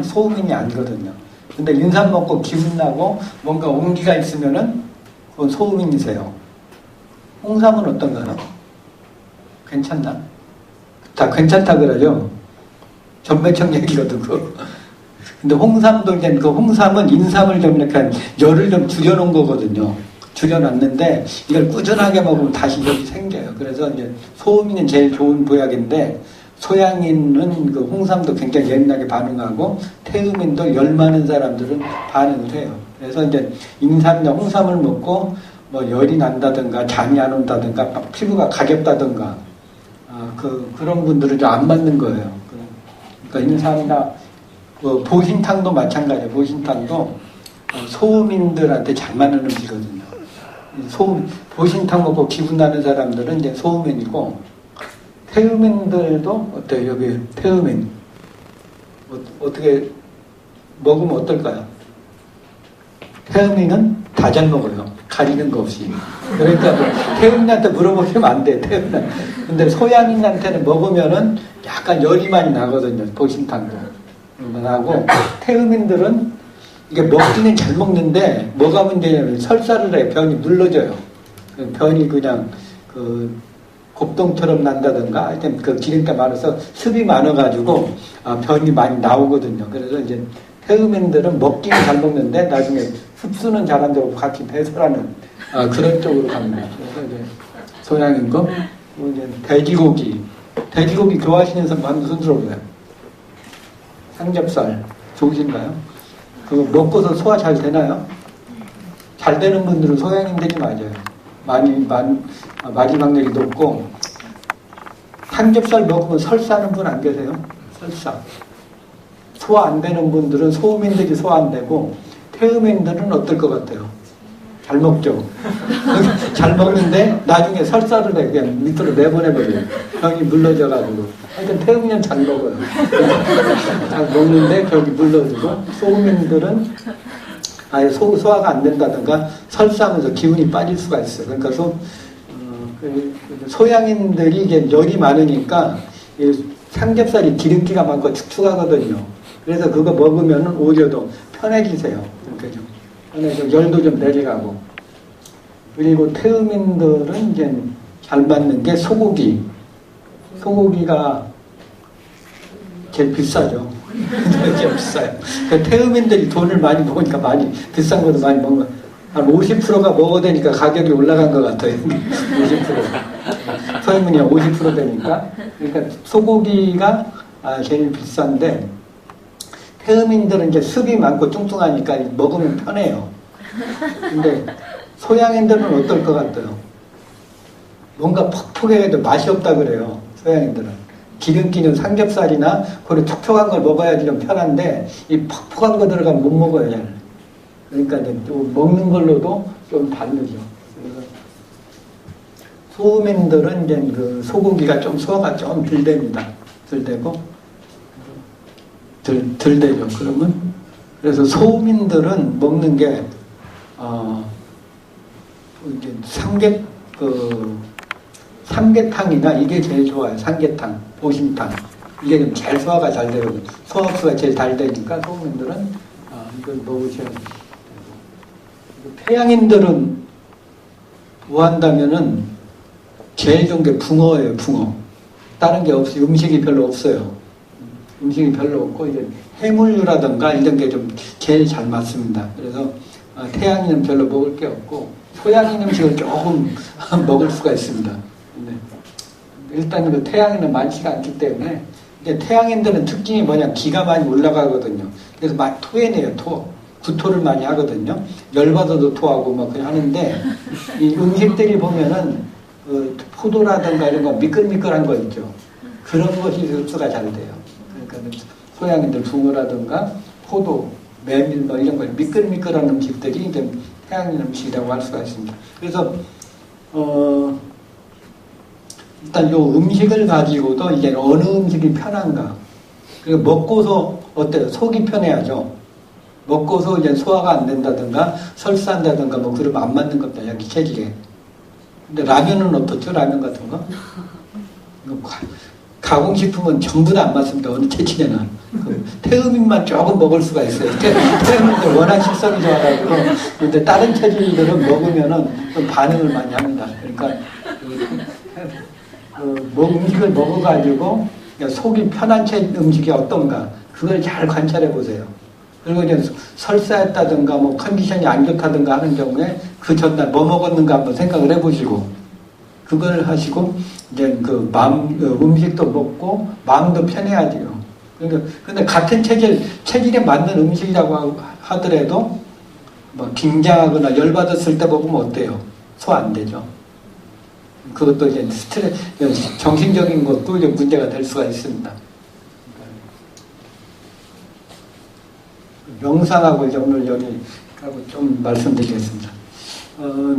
소음인이 아니거든요. 근데 인삼 먹고 기분 나고 뭔가 온기가 있으면은 그건 소음인이세요. 홍삼은 어떤가요? 괜찮나? 다 괜찮다 그러죠? 전매청 얘기거든, 그거. 근데 홍삼도 이제 홍삼은 인삼을 좀 이렇게 열을 좀 줄여놓은 거거든요. 줄여놨는데 이걸 꾸준하게 먹으면 다시 열이 생겨요. 그래서 이제 소음인은 제일 좋은 보약인데 소양인은 홍삼도 굉장히 예민하게 반응하고 태음인도 열 많은 사람들은 반응을 해요. 그래서 이제 인삼이나 홍삼을 먹고 뭐 열이 난다든가 잠이 안 온다든가 피부가 가렵다든가 그런 분들은 좀 안 맞는 거예요. 그러니까 인삼이나 보신탕도 마찬가지예요. 보신탕도 소음인들한테 잘 맞는 음식이거든요. 보신탕 먹고 기분 나는 사람들은 이제 소음인이고 태음인들도 어때요? 여기 태음인 어떻게 먹으면 어떨까요? 태음인은 다 잘 먹어요. 가리는 거 없이. 그러니까 태음인한테 물어보시면 안 돼. 태음인. 근데 소양인한테는 먹으면은 약간 열이 많이 나거든요. 보신탕도 나고 태음인들은 이게 먹기는 잘 먹는데 뭐가 문제냐면 설사를 해. 변이 눌러져요. 변이 그냥 곱동처럼 난다든가 하여튼 기름기 많아서 습이 많아가지고 변이 많이 나오거든요. 그래서 이제 태음인들은 먹기는 잘 먹는데 나중에 흡수는 잘한다고 같이 배설하는 그런 쪽으로 갑니다. 그래서 이제 소양인 거, 이제 돼지고기 좋아하시는 사람 한번 손 들어보세요. 삼겹살 좋으신가요? 그거 먹고서 소화 잘 되나요? 잘 되는 분들은 소양인들이 맞아요. 마지막력이 높고 삼겹살 먹으면 설사하는 분 안 계세요? 설사. 소화 안 되는 분들은 소음인들이 소화 안 되고 태음인들은 어떨 것 같아요? 잘 먹죠. 잘 먹는데 나중에 설사를 해 그냥 밑으로 내보내버려요. 병이 물러져가지고. 하여튼 태음인은 잘 먹어요. 잘 먹는데 병이 물러지고 소음인들은 아예 소화가 안 된다든가 설사하면서 기운이 빠질 수가 있어요. 그러니까 소양인들이 이게 열이 많으니까 삼겹살이 기름기가 많고 축축하거든요. 그래서 그거 먹으면 오히려 더 편해지세요. 그러니까 좀 편해져 열도 좀 내려가고. 그리고 태음인들은 이제 잘 맞는 게 소고기. 소고기가 제일 비싸죠. 제일 비싸요. 그러니까 태음인들이 돈을 많이 먹으니까 많이 비싼 것도 많이 먹는 한 50%가 먹어야 되니까 가격이 올라간 것 같아요. 50%. 소유문이 50% 되니까. 그러니까 소고기가 제일 비싼데 태음인들은 이제 습이 많고 뚱뚱하니까 먹으면 편해요. 근데 소양인들은 어떨 것 같아요? 뭔가 퍽퍽해도 맛이 없다 그래요. 소양인들은. 기름기는 삼겹살이나 그리고 촉촉한 걸 먹어야지 좀 편한데 이 퍽퍽한 거 들어가면 못 먹어요. 잘. 그러니까 이제 또 먹는 걸로도 좀 다르죠. 그래서 소음인들은 이제 소고기가 좀 소화가 좀 덜 됩니다. 덜 되고 덜 되죠. 그러면 그래서 소음인들은 먹는 게 이제 삼계탕이나 이게 제일 좋아요. 삼계탕, 보신탕. 이게 좀 제일 소화가 잘 되거든요. 소화흡수가 제일 잘 되니까 소음인들은 이걸 먹으셔야 돼요. 태양인들은 뭐 한다면은 제일 좋은 게 붕어예요. 붕어. 다른 게 없어요. 음식이 별로 없어요. 음식이 별로 없고, 이제 해물류라든가 이런 게 좀 제일 잘 맞습니다. 그래서 태양인 별로 먹을 게 없고, 소양인 음식을 조금 먹을 수가 있습니다. 네. 일단 그 태양인은 많지가 않기 때문에, 이제 태양인들은 특징이 뭐냐, 기가 많이 올라가거든요. 그래서 막 토해내요, 토. 구토를 많이 하거든요. 열받아도 토하고 막 그냥 하는데, 이 음식들이 보면은, 포도라든가 이런 거 미끌미끌한 거 있죠. 그런 것이 흡수가 잘 돼요. 그러니까 소양인들 붕어라든가 포도, 메밀 뭐 이런 거 미끌미끌한 음식들이 이제 태양인 음식이라고 할 수가 있습니다. 그래서 일단 요 음식을 가지고도 이제 어느 음식이 편한가. 그리고 먹고서 어때요? 속이 편해야죠. 먹고서 이제 소화가 안 된다든가 설사한다든가 뭐 그러면 안 맞는 겁니다. 여기 체질에. 근데 라면은 어떻죠? 라면 같은 거? 가공식품은 전부 다 안 맞습니다. 어느 체질에는. 태음인만 조금 먹을 수가 있어요. 태음인들 워낙 식성이 좋아가지고. 근데 다른 체질들은 먹으면은 좀 반응을 많이 합니다. 그러니까, 음식을 먹어가지고 속이 편한 음식이 어떤가. 그걸 잘 관찰해 보세요. 그리고 이제 설사했다든가 뭐 컨디션이 안 좋다든가 하는 경우에 그 전날 뭐 먹었는가 한번 생각을 해보시고 그걸 하시고 이제 그 음식도 먹고 마음도 편해야 돼요. 그러니까 근데 같은 체질에 맞는 음식이라고 하더라도 뭐 긴장하거나 열받았을 때 먹으면 어때요? 소 안 되죠. 그것도 이제 정신적인 것도 이제 문제가 될 수가 있습니다. 명상하고 이제 오늘 여기 하고 좀 말씀드리겠습니다.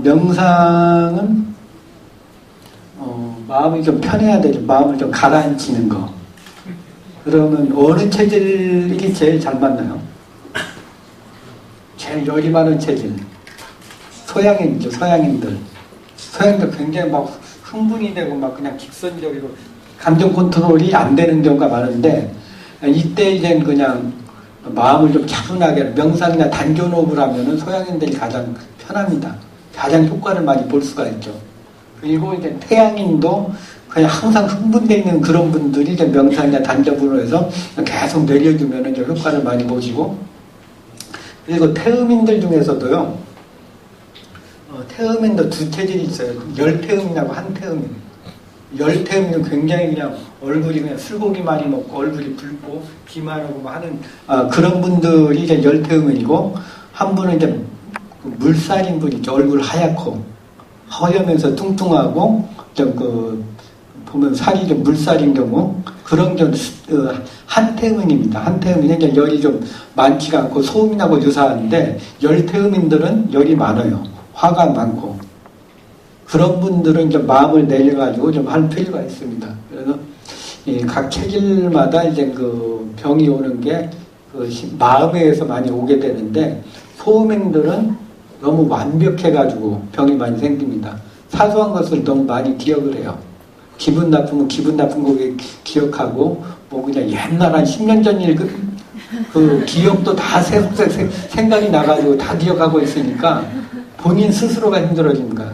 명상은 마음이 좀 편해야 되죠. 마음을 좀 가라앉히는 거. 그러면 어느 체질이 제일 잘 맞나요? 제일 열이 많은 체질. 서양인이죠. 서양인들 굉장히 막 흥분이 되고 막 그냥 직선적이고 감정 컨트롤이 안 되는 경우가 많은데 이때 이제 그냥 마음을 좀 차분하게 명상이나 단전호흡을 하면은 소양인들이 가장 편합니다. 가장 효과를 많이 볼 수가 있죠. 그리고 이제 태양인도 그냥 항상 흥분되어 있는 그런 분들이 이제 명상이나 단전호흡으로 해서 계속 내려주면은 이제 효과를 많이 보시고 그리고 태음인들 중에서도요. 태음인도 두 체질이 있어요. 열태음이라고 한태음인. 열태음은 굉장히 그냥 얼굴이 그냥 술고기 많이 먹고 얼굴이 붉고 비만 오고 하는 그런 분들이 이제 열태음인이고 한 분은 이제 물살인 분이죠. 얼굴 하얗고 허여면서 뚱뚱하고 좀 보면 살이 좀 물살인 경우 그런 좀 한태음인입니다. 한태음인은 이제 열이 좀 많지가 않고 소음인하고 유사한데 열태음인들은 열이 많아요. 화가 많고 그런 분들은 좀 마음을 내려가지고 좀 할 필요가 있습니다. 그래서 각 체질마다 이제 그 병이 오는 게 그 마음에 의해서 많이 오게 되는데 소음인들은 너무 완벽해가지고 병이 많이 생깁니다. 사소한 것을 너무 많이 기억을 해요. 기분 나쁘면 기분 나쁜 거 기억하고 뭐 그냥 옛날 한 10년 전 일 그 기억도 다 생각이 나가지고 다 기억하고 있으니까 본인 스스로가 힘들어지는 거야.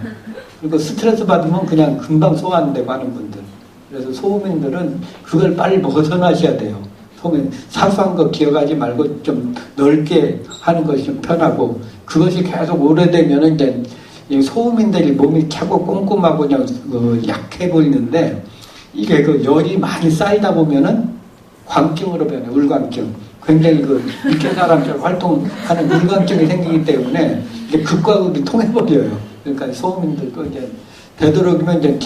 그리고 스트레스 받으면 그냥 금방 소화되고 하는 분들. 그래서 소음인들은 그걸 빨리 벗어나셔야 돼요. 소음인 사소한 거 기억하지 말고 좀 넓게 하는 것이 좀 편하고 그것이 계속 오래되면 이제 소음인들이 몸이 차고 꼼꼼하고 그냥 약해 보이는데 이게 그 열이 많이 쌓이다 보면은 광증으로 변해요. 울광증. 굉장히 육체 사람처럼 활동하는 울광증이 생기기 때문에 이제 극과 극이 통해버려요. 그러니까 소음인들도 이제 되도록이면 이제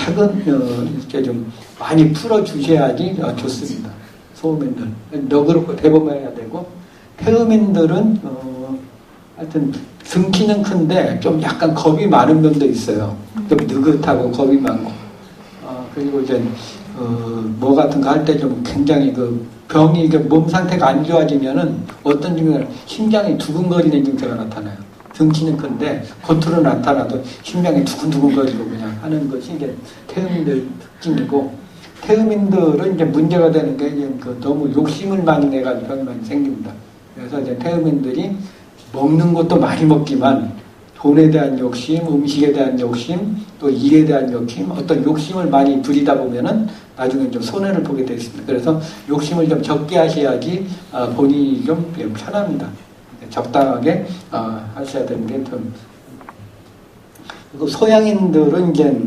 이렇게 좀 많이 풀어주셔야지 좋습니다. 소음인들. 너그럽고 대범해야 되고, 태음인들은, 하여튼, 등키는 큰데 좀 약간 겁이 많은 면도 있어요. 좀 느긋하고 겁이 많고. 그리고 이제, 뭐 같은 거 할 때 좀 굉장히 병이 몸 상태가 안 좋아지면은 어떤 증상을 심장이 두근거리는 증세가 나타나요. 등치는 큰데 겉으로 나타나도 심장이 두근두근거리고 그냥 하는 것이 이제 태음인들 특징이고 태음인들은 이제 문제가 되는 게 이제 너무 욕심을 많이 내가지고 병이 많이 생깁니다. 그래서 이제 태음인들이 먹는 것도 많이 먹지만 돈에 대한 욕심, 음식에 대한 욕심, 또 일에 대한 욕심, 어떤 욕심을 많이 부리다 보면은 나중에 좀 손해를 보게 되어 있습니다. 그래서 욕심을 좀 적게 하셔야지 본인이 좀 편합니다. 적당하게 하셔야 되는 게 좀. 그리고 소양인들은 이제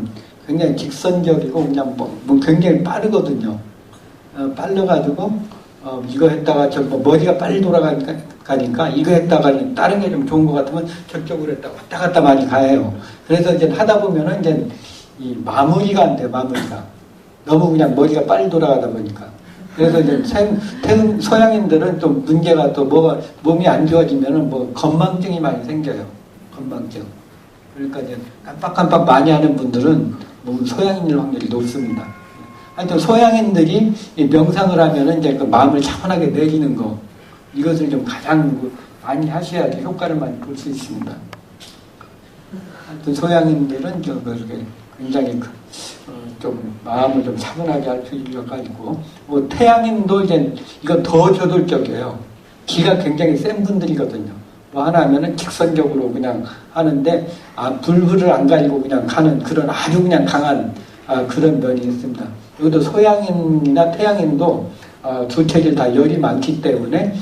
굉장히 직선적이고 그냥 뭐 굉장히 빠르거든요. 빨라가지고 이거 했다가 머리가 빨리 돌아가니까 이거 했다가 다른 게 좀 좋은 것 같으면 저쪽으로 했다가 왔다 갔다 많이 가요. 그래서 이제 하다 보면은 이제 이 마무리가 안 돼요. 마무리가 너무 그냥 머리가 빨리 돌아가다 보니까. 그래서 이제 서양인들은 또 문제가 또 몸이 안 좋아지면은 뭐 건망증이 많이 생겨요. 건망증. 그러니까 이제 깜빡깜빡 많이 하는 분들은 소양인일 확률이 높습니다. 하여튼 소양인들이 명상을 하면은 이제 그 마음을 차분하게 내리는 거, 이것을 좀 가장 많이 하셔야지 효과를 많이 볼 수 있습니다. 하여튼 소양인들은 좀 그렇게 굉장히 좀 마음을 좀 차분하게 할 수 있어가지고, 뭐 태양인도 이제 이건 더 저돌적이에요. 기가 굉장히 센 분들이거든요. 뭐 하나 하면은 직선적으로 그냥 하는데, 불불을 안 가리고 그냥 가는 그런 아주 그냥 강한 그런 면이 있습니다. 여기도 소양인이나 태양인도 두 체질 다 열이 많기 때문에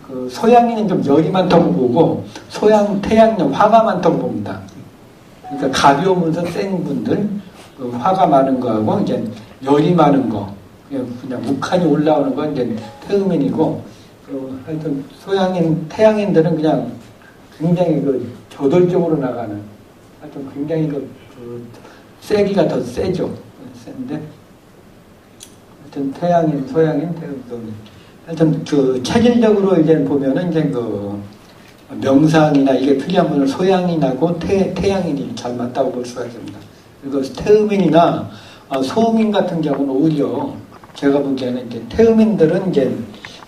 그 소양인은 좀 열이 많다고 보고 태양은 화가 많다고 봅니다. 그러니까 가벼우면서 센 분들, 화가 많은 거하고 이제 열이 많은 거, 그냥 욱하니 올라오는 건 이제 태음인이고, 하여튼 태양인들은 그냥 굉장히 저돌적으로 나가는, 하여튼 굉장히 세기가 더 세죠. 센데, 하여튼 태양인, 소양인, 태음인. 하여튼 체질적으로 이제 보면은 이제 명상이나 이게 필요한 분은 소양인하고 태양인이 잘 맞다고 볼 수가 있습니다. 그리고 태음인이나 소음인 같은 경우는 오히려 제가 보기에는 이제 태음인들은 이제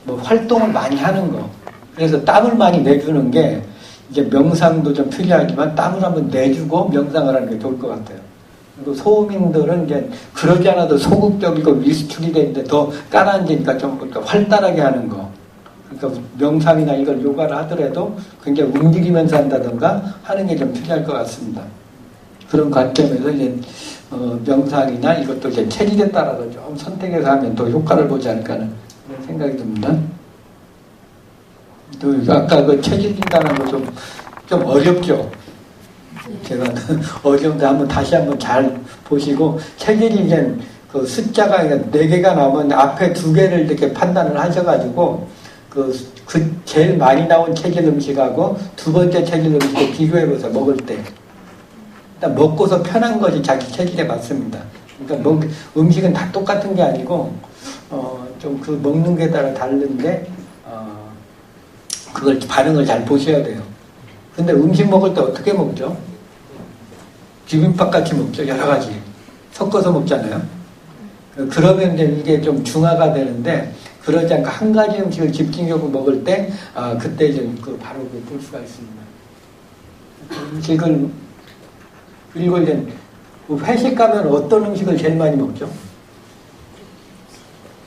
뭐 활동을 많이 하는 거. 그래서 땀을 많이 내주는 게 이제 명상도 좀 필요하지만 땀을 한번 내주고 명상을 하는 게 좋을 것 같아요. 그리고 소음인들은 이제 그러지 않아도 소극적이고 위축이 되는데 더 깔아앉으니까 좀 활달하게 하는 거. 그러니까 명상이나 이걸 요가를 하더라도 굉장히 움직이면서 한다던가 하는 게 좀 필요할 것 같습니다. 그런 관점에서 이제 명상이나 이것도 이제 체질에 따라서 좀 선택해서 하면 또 효과를 보지 않을까 하는 그런 생각이 듭니다. 또 아까 그 체질이라는 거 좀 어렵죠. 제가 어려운데 다시 한번 잘 보시고, 체질이 이제 그 숫자가 4개가 나오면 앞에 2개를 이렇게 판단을 하셔가지고 제일 많이 나온 체질 음식하고 두 번째 체질 음식을 비교해보세요. 먹을 때 일단 먹고서 편한 것이 자기 체질에 맞습니다. 그러니까 음식은 다 똑같은 게 아니고 좀 그 먹는 게 따라 다른데 그걸 반응을 잘 보셔야 돼요. 근데 음식 먹을 때 어떻게 먹죠? 비빔밥 같이 먹죠. 여러 가지 섞어서 먹잖아요. 그러면 이제 이게 좀 중화가 되는데, 그러지 않고 한 가지 음식을 집중적으로 먹을 때 그때 이제 바로 볼 수가 있습니다. 음식을, 그리고 이제 회식 가면 어떤 음식을 제일 많이 먹죠?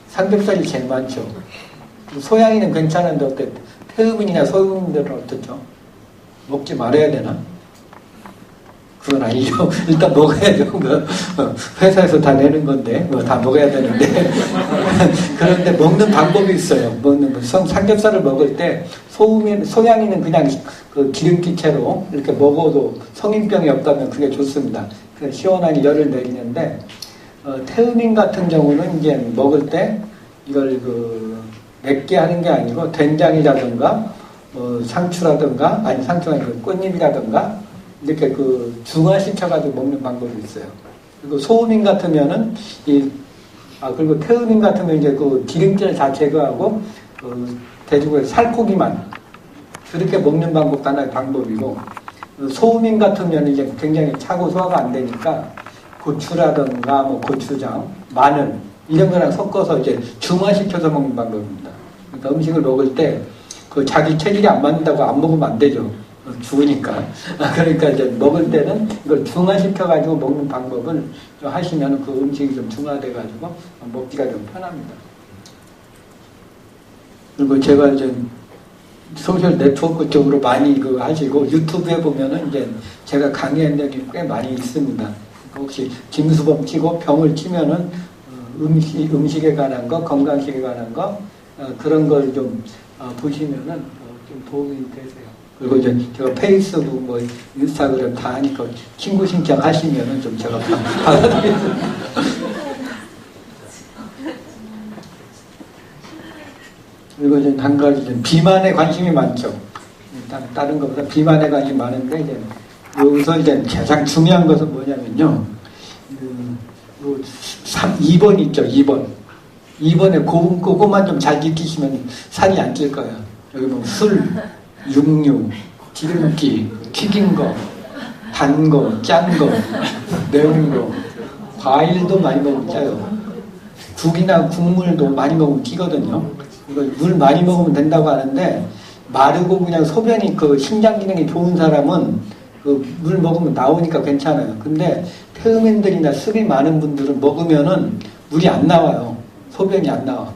삼겹살이 제일 많죠. 소양이는 괜찮은데 어때? 태음인이나 소음인들은 어떻죠? 먹지 말아야 되나? 그건 아니죠. 일단 먹어야죠. 회사에서 다 내는 건데 다 먹어야 되는데 그런데 먹는 방법이 있어요. 삼겹살을 먹을 때 소양이는 그냥 기름기채로 이렇게 먹어도 성인병이 없다면 그게 좋습니다. 시원하게 열을 내리는데, 태음인 같은 경우는 이제 먹을 때 이걸 맵게 하는 게 아니고 된장이라든가 상추라든가, 아니 상추가 아니고 꽃잎이라든가 이렇게 중화시켜가지고 먹는 방법이 있어요. 그리고 소음인 같으면은 그리고 태음인 같으면 이제 기름기를 다 제거하고 돼지고기 살코기만 그렇게 먹는 방법도 하나의 방법이고, 소음인 같으면 이제 굉장히 차고 소화가 안 되니까 고추라든가 고추장, 마늘 이런 거랑 섞어서 이제 중화시켜서 먹는 방법입니다. 그러니까 음식을 먹을 때 자기 체질이 안 맞는다고 안 먹으면 안 되죠. 죽으니까. 그러니까 이제 먹을 때는 이걸 중화시켜가지고 먹는 방법을 좀 하시면 그 음식이 좀 중화돼가지고 먹기가 좀 편합니다. 그리고 제가 이제 소셜 네트워크 쪽으로 많이 그 하시고 유튜브에 보면은 이제 제가 강의한 적이 꽤 많이 있습니다. 혹시 김수범 치고 병을 치면은 음식에 관한 거, 건강식에 관한 거 그런 걸 좀 보시면은 좀 도움이 되세요. 그리고 이제 제가 페이스북, 뭐 인스타그램 다 하니까 친구 신청하시면은 좀 제가 받아드리겠습니다. 그리고 이제 한 가지 비만에 관심이 많죠. 다른 것보다 비만에 관심이 많은데 이제 여기서 이제 가장 중요한 것은 뭐냐면요. 2번 있죠, 2번. 2번에 그거만 좀 잘 지키시면 살이 안 찔 거예요. 여기 뭐 술, 육류, 기름기, 튀긴 거, 단 거, 짠 거, 매운 거, 과일도 많이 먹으면 짜요. 국이나 국물도 많이 먹으면 찌거든요. 이거 물 많이 먹으면 된다고 하는데 마르고 그냥 소변이 그 신장 기능이 좋은 사람은 그 물 먹으면 나오니까 괜찮아요. 근데 태음인들이나 습이 많은 분들은 먹으면은 물이 안 나와요. 소변이 안 나와.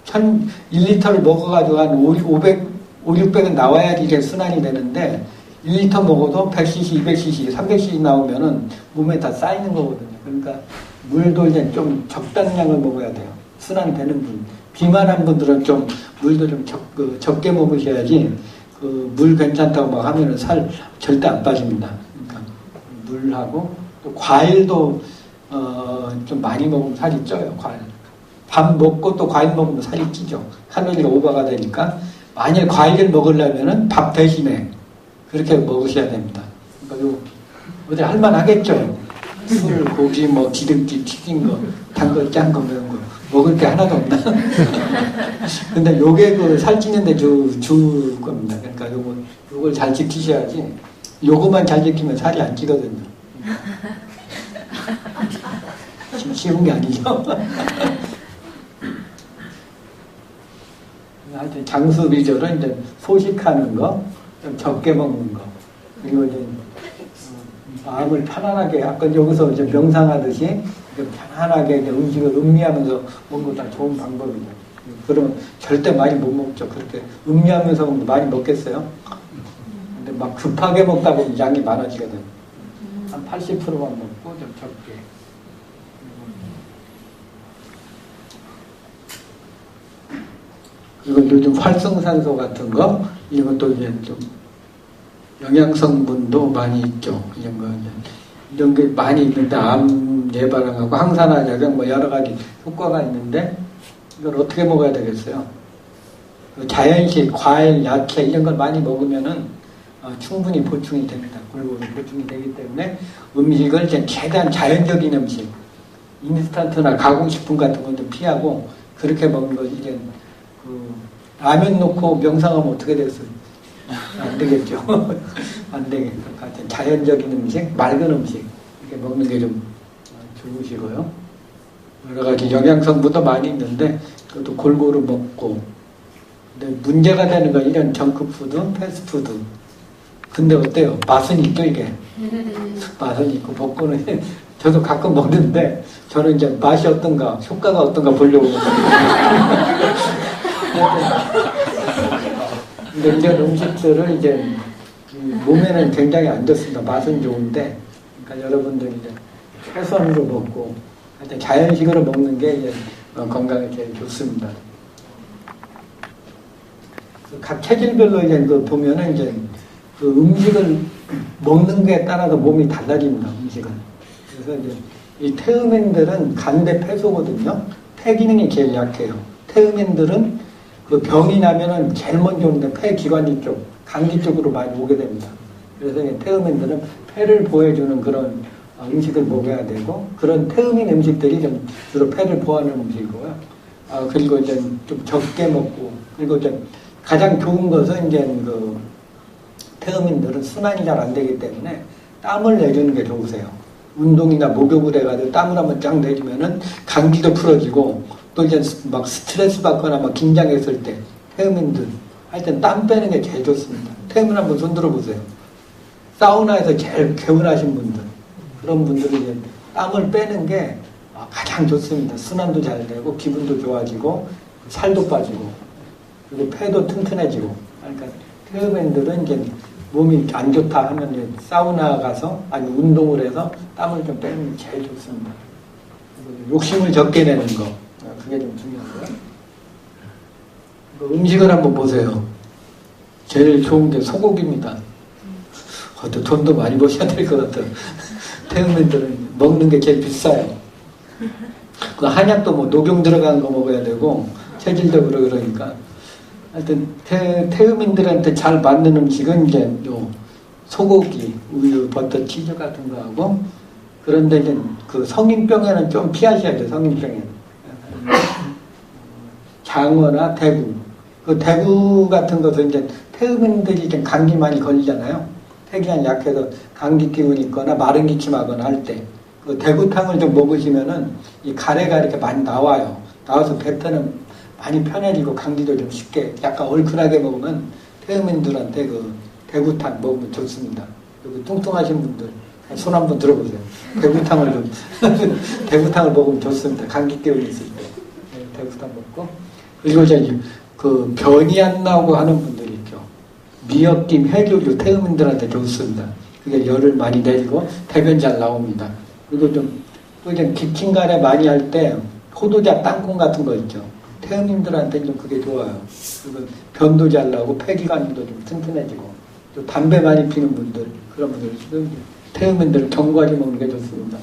1리터를 먹어가지고 한 500, 600은 나와야지 이게 순환이 되는데 1리터 먹어도 100cc, 200cc, 300cc 나오면은 몸에 다 쌓이는 거거든요. 그러니까 물도 이제 좀 적당량을 먹어야 돼요. 순환되는 분. 비만한 분들은 좀 물도 좀 적게 먹으셔야지 그 물 괜찮다고 막 하면은 살 절대 안 빠집니다. 그러니까 물하고 또 과일도 좀 많이 먹으면 살이 쪄요. 과일. 밥 먹고 또 과일 먹으면 살이 찌죠. 칼로리가 오버가 되니까 만약 과일을 먹으려면은 밥 대신에 그렇게 먹으셔야 됩니다. 그러니까 어디 할만하겠죠. 술, 고기, 뭐 기름기, 튀긴 거, 단 거, 짠 거, 매운 거 먹을 게 하나도 없나? 근데 요게 그 살찌는데 주 겁니다. 그러니까 요걸 잘 지키셔야지. 요거만 잘 지키면 살이 안 찌거든요. 쉬운 게 아니죠. 하여튼 장수 비결은 이제 소식하는 거, 좀 적게 먹는 거, 그리고 이제 마음을 편안하게, 아까 여기서 이제 명상하듯이 편안하게 이제 음식을 음미하면서 먹는 거 다 좋은 방법이죠. 그러면 절대 많이 못 먹죠. 그렇게 음미하면서 많이 먹겠어요? 근데 막 급하게 먹다 보면 양이 많아지거든요. 한 80%만 먹고 좀 적게. 그리고 요즘 활성산소 같은 거, 이런 것도 이제 좀 영양성분도 많이 있죠. 이런 게 많이 있는데, 암 예방하고 항산화 작용 뭐 여러 가지 효과가 있는데, 이걸 어떻게 먹어야 되겠어요? 자연식, 과일, 야채 이런 걸 많이 먹으면은 충분히 보충이 됩니다. 골고루 보충이 되기 때문에 음식을 이제 최대한 자연적인 음식, 인스턴트나 가공식품 같은 건 좀 피하고 그렇게 먹는 거 이제 라면 놓고 명상하면 어떻게 되겠어요? 안 되겠죠. 안 되겠죠. 하여튼 자연적인 음식, 맑은 음식 이렇게 먹는 게 좀 좋으시고요. 여러 가지 영양성분도 많이 있는데 그것도 골고루 먹고. 근데 문제가 되는 건 이런 정크푸드, 패스트푸드. 근데 어때요? 맛은 있죠 이게. 맛은 있고 먹고는 저도 가끔 먹는데 저는 이제 맛이 어떤가, 효과가 어떤가 보려고. 근데 이런 음식들을 이제 몸에는 굉장히 안 좋습니다. 맛은 좋은데, 그러니까 여러분들이 이제 최소한으로 먹고, 하여튼 자연식으로 먹는 게 이제 건강에 제일 좋습니다. 각 체질별로 이제 보면은 이제 그 음식을 먹는 게 따라서 몸이 달라집니다. 음식은. 그래서 이제 이 태음인들은 간대 폐소거든요. 폐 기능이 제일 약해요. 태음인들은 그 병이 나면은 제일 먼저 오는데 폐 기관지 쪽, 감기 쪽으로 많이 오게 됩니다. 그래서 태음인들은 폐를 보호해주는 그런 음식을 먹어야 되고, 그런 태음인 음식들이 좀 주로 폐를 보호하는 음식이고요. 그리고 이제 좀 적게 먹고, 그리고 이제 가장 좋은 것은 이제 그 태음인들은 순환이 잘 안 되기 때문에 땀을 내주는 게 좋으세요. 운동이나 목욕을 해가지고 땀을 한번 쫙 내주면은 감기도 풀어지고, 또 이제 막 스트레스 받거나 막 긴장했을 때 태음인들 하여튼 땀 빼는 게 제일 좋습니다. 태음인 한번 손 들어보세요. 사우나에서 제일 개운하신 분들, 그런 분들이 이제 땀을 빼는 게 가장 좋습니다. 순환도 잘 되고 기분도 좋아지고 살도 빠지고 그리고 폐도 튼튼해지고 그러니까 태음인들은 이제 몸이 안 좋다 하면 이제 사우나 가서 아니 운동을 해서 땀을 좀 빼는 게 제일 좋습니다. 욕심을 적게 내는 거 그게 좀 중요하고요. 음식을 한번 보세요. 제일 좋은 게 소고기입니다. 또 돈도 많이 버셔야 될 것 같아요. 태음인들은 먹는 게 제일 비싸요. 그 한약도 뭐 녹용 들어간 거 먹어야 되고 체질적으로 그러니까 하여튼 태음인들한테 잘 맞는 음식은 이제 요 소고기, 우유, 버터, 치즈 같은 거 하고 그런데 이제 그 성인병에는 좀 피하셔야 돼요. 성인병에는 장어나 대구 그 대구 같은 것은 이제 태음인들이 좀 감기 많이 걸리잖아요. 폐기가 약해서 감기 기운이 있거나 마른 기침하거나 할 때 그 대구탕을 좀 먹으시면은 이 가래가 이렇게 많이 나와요. 나와서 뱉어는 많이 편해지고 감기도 좀 쉽게 약간 얼큰하게 먹으면 태음인들한테 그 대구탕 먹으면 좋습니다. 여기 뚱뚱하신 분들 손 한번 들어보세요. 대구탕을 좀 대구탕을 먹으면 좋습니다. 감기 기운이 있을 때 대구탕 먹고 그리고 이제 그 변이 안 나오고 하는 분들 있죠. 미역김, 해조류 태음인들한테 좋습니다. 그게 열을 많이 내리고 대변 잘 나옵니다. 그리고 또 이제 기침가래 많이 할 때 포도자 땅콩 같은 거 있죠. 태음인들한테 좀 그게 좋아요. 그리고 변도 잘 나오고 폐기관도 좀 튼튼해지고 또 담배 많이 피는 분들 그런 분들 태음인들 견과류 먹는 게 좋습니다.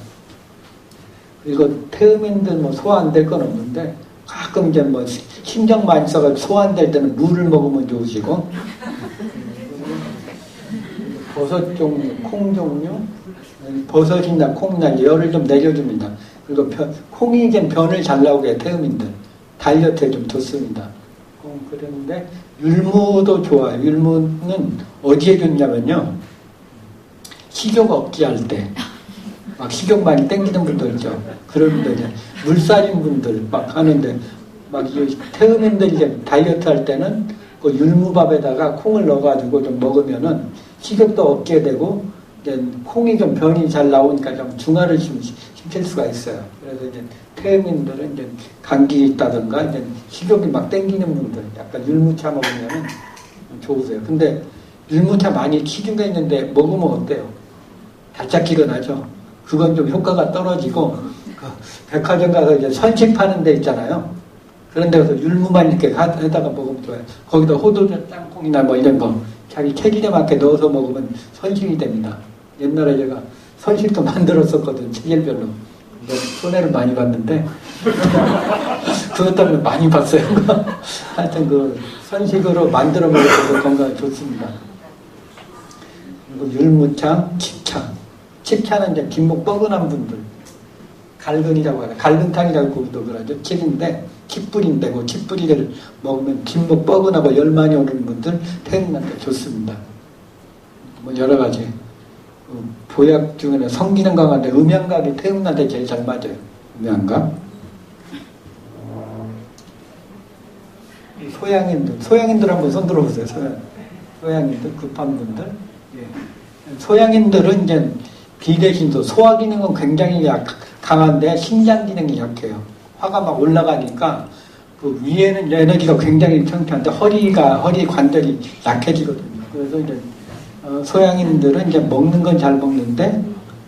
그리고 태음인들 뭐 소화 안 될 건 없는데 가끔 이제 뭐 신경 많이 써가지고 소화 안 될 때는 물을 먹으면 좋으시고 버섯 종류, 콩 종류 버섯이나 콩이나 열을 좀 내려줍니다. 그리고 콩이 이제 변을 잘 나오게 해요. 태음인들 다이어트에 좀 좋습니다. 그런데 율무도 좋아요. 율무는 어디에 좋냐면요. 식욕 억제할 때 막 식욕 많이 땡기는 분들 있죠. 그런데 이제 물살인 분들 막 하는데 막 태음인들 이제 다이어트 할 때는 그 율무밥에다가 콩을 넣어가지고 좀 먹으면은 식욕도 없게 되고 이제 콩이 좀 변이 잘 나오니까 좀 중화를 시킬 수가 있어요. 그래서 이제 태음인들은 이제 감기 있다든가 이제 식욕이 막 땡기는 분들 약간 율무차 먹으면은 좋으세요. 근데 율무차 많이 키중에 있는데 먹으면 어때요? 달짝지근 하죠. 그건 좀 효과가 떨어지고 그 백화점 가서 이제 선식 파는 데 있잖아요. 그런 데 가서 율무만 이렇게 해다가 먹으면 좋아요. 거기다 호두전 땅콩이나 뭐 이런 거 자기 체질에 맞게 넣어서 먹으면 선식이 됩니다. 옛날에 제가 선식도 만들었었거든. 체질별로. 손해를 많이 봤는데 그것 때문에 많이 봤어요. 하여튼 그 선식으로 만들어 먹어도 건강에 좋습니다. 그리고 율무차, 칡차. 칡차는 이제 뒷목 뻐근한 분들 갈근이라고 하죠. 갈근탕이라고 그러죠. 칡인데 칡뿌리인데 그 칡뿌리를 먹으면 뒷목 뻐근하고 열 많이 오는 분들 태음인한테 좋습니다. 뭐 여러 가지 보약 중에는 성기능 강화인데 음양각이 태음인한테 제일 잘 맞아요. 음양각. 소양인들 한번 손 들어보세요. 소양인들 급한 분들. 예. 소양인들은 이제 비대신도 소화 기능은 굉장히 강한데 신장 기능이 약해요. 화가 막 올라가니까 그 위에는 에너지가 굉장히 청량한데 허리 관절이 약해지거든요. 그래서 이제 소양인들은 이제 먹는 건 잘 먹는데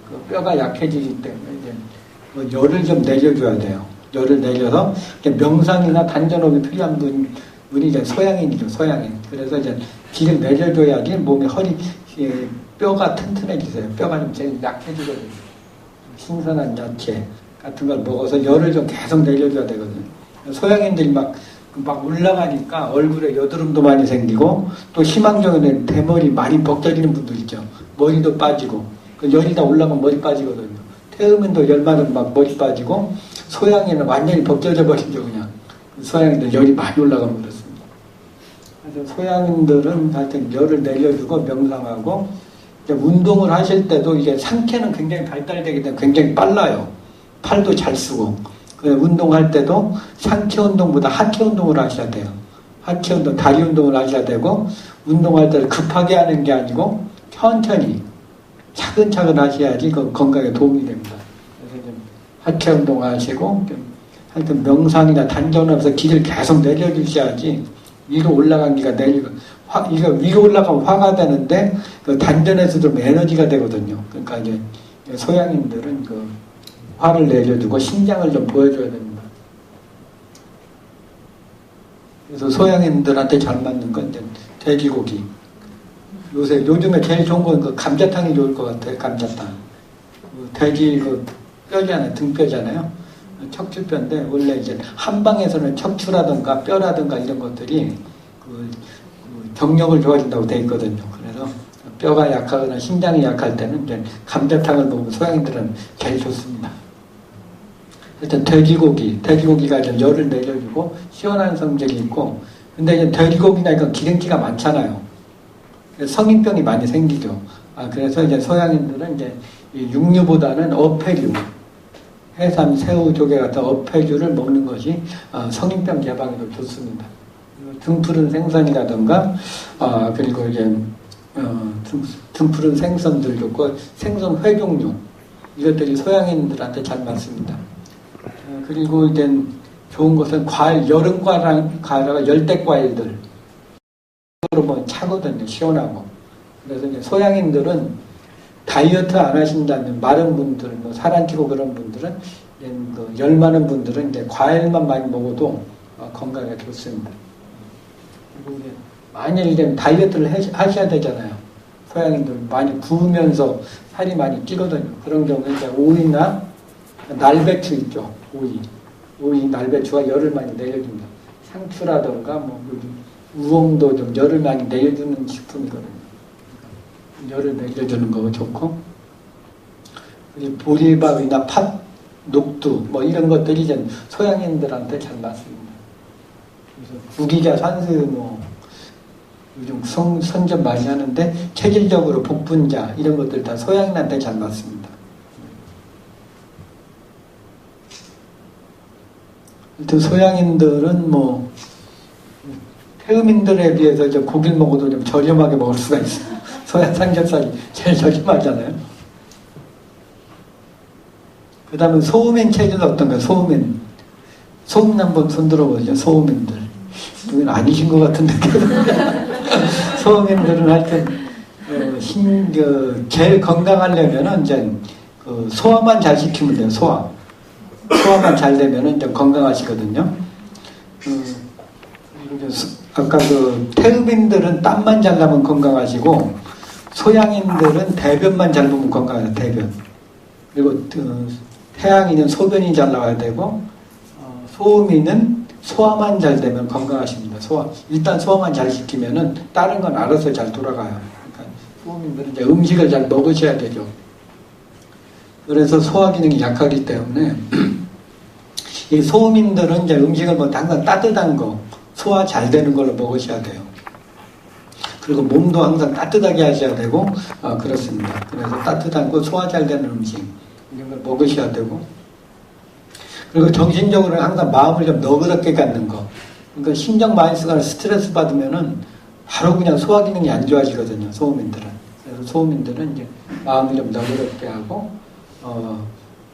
그 뼈가 약해지기 때문에 이제 뭐 열을 좀 내려줘야 돼요. 열을 내려서 명상이나 단전호흡이 필요한 분이 이제 소양인이죠. 소양인. 그래서 이제 기를 내려줘야지 몸의 뼈가 튼튼해지세요. 뼈가 좀 제일 약해지거든요. 신선한 야채 같은 걸 먹어서 열을 좀 계속 내려줘야 되거든요. 소양인들이 막 올라가니까 얼굴에 여드름도 많이 생기고 또 희망적인 대머리 많이 벗겨지는 분들 있죠. 머리도 빠지고 그 열이 다 올라가면 머리 빠지거든요. 태음인도 열 많으면 막 머리 빠지고 소양인은 완전히 벗겨져 버리죠. 그냥 소양인들 열이 많이 올라가면 그렇습니다. 그래서 소양인들은 하여튼 열을 내려주고 명상하고 운동을 하실 때도 이게 상체는 굉장히 발달되기 때문에 굉장히 빨라요. 팔도 잘 쓰고. 운동할 때도 상체 운동보다 하체 운동을 하셔야 돼요. 하체 운동, 다리 운동을 하셔야 되고, 운동할 때를 급하게 하는 게 아니고, 천천히, 차근차근 하셔야지 건강에 도움이 됩니다. 그래서 좀 하체 운동 하시고, 하여튼 명상이나 단전하면서 기를 계속 내려주셔야지, 위로 올라간 기가 내리고, 이거 위로 올라가면 화가 되는데, 그 단전에서도 좀 에너지가 되거든요. 그러니까 이제 소양인들은 그 화를 내려주고 신장을 좀 보여줘야 됩니다. 그래서 소양인들한테 잘 맞는 건 이제 돼지고기. 요즘에 제일 좋은 건 그 감자탕이 좋을 것 같아요. 감자탕. 그 돼지 그 뼈잖아요. 등뼈잖아요. 척추뼈인데 원래 이제 한방에서는 척추라든가 뼈라든가 이런 것들이 그 경력을 좋아진다고 돼 있거든요. 그래서 뼈가 약하거나 신장이 약할 때는 이제 감자탕을 먹으면 소양인들은 제일 좋습니다. 일단 돼지고기가 좀 열을 내려주고 시원한 성질이 있고, 근데 이제 돼지고기나 이건 기름기가 많잖아요. 성인병이 많이 생기죠. 그래서 이제 소양인들은 이제 육류보다는 어패류, 해삼, 새우, 조개 같은 어패류를 먹는 것이 성인병 예방에도 좋습니다. 등푸른 생선이라든가 그리고 이제 등푸른 생선들 좋고 생선 회 종류 이것들이 소양인들한테 잘 맞습니다. 그리고 이제 좋은 것은 과일, 여름 과일과 열대 과일들 뭐 차거든요. 시원하고. 그래서 이제 소양인들은 다이어트 안 하신다면 마른 분들, 뭐 살 안 찌고 그런 분들은 그 열 많은 분들은 이제 과일만 많이 먹어도 건강에 좋습니다. 그리고 이제 만일 이제 다이어트를 하셔야 되잖아요. 소양인들 많이 구우면서 살이 많이 찌거든요. 그런 경우에 이제 오이나 날배추 있죠. 오이 날배추가 열을 많이 내려줍니다. 상추라든가 뭐 우엉도 좀 열을 많이 내려주는 식품이거든요. 열을 내려주는 거 좋고, 그리고 보리밥이나 팥, 녹두 뭐 이런 것들이 이제 소양인들한테 잘 맞습니다. 그래서 구기자, 산수 뭐 요즘 선전 많이 하는데 체질적으로 복분자 이런 것들 다 소양인한테 잘 맞습니다. 일단 소양인들은 뭐 태음인들에 비해서 좀 고기를 먹어도 좀 저렴하게 먹을 수가 있어요. 소양 삼겹살이 제일 저렴하잖아요. 그 다음에 소음인 체질은 어떤가요? 소음인 한번 손 들어보죠. 소음인들. 이건 아니신 것 같은데. 소음인들은 하여튼 제일 건강하려면은 이제 소화만 잘 시키면 돼요. 소화만 잘 되면은 이제 건강하시거든요. 아까 태음인들은 땀만 잘 나면 건강하시고, 소양인들은 대변만 잘 보면 건강해요. 대변. 그리고 태양인은 소변이 잘 나와야 되고, 소음인은 소화만 잘 되면 건강하십니다. 일단 소화만 잘 시키면은 다른 건 알아서 잘 돌아가요. 그러니까 소음인들은 이제 음식을 잘 먹으셔야 되죠. 그래서 소화 기능이 약하기 때문에 이 소음인들은 이제 음식을 뭐 항상 따뜻한 거, 소화 잘 되는 걸로 먹으셔야 돼요. 그리고 몸도 항상 따뜻하게 하셔야 되고, 그렇습니다. 그래서 따뜻한 거, 소화 잘 되는 음식, 이런 걸 먹으셔야 되고, 그리고 정신적으로 항상 마음을 좀 너그럽게 갖는 거. 그러니까 신경 많이 쓰거나 스트레스 받으면은 바로 그냥 소화 기능이 안 좋아지거든요, 소음인들은. 그래서 소음인들은 이제 마음을 좀 너그럽게 하고,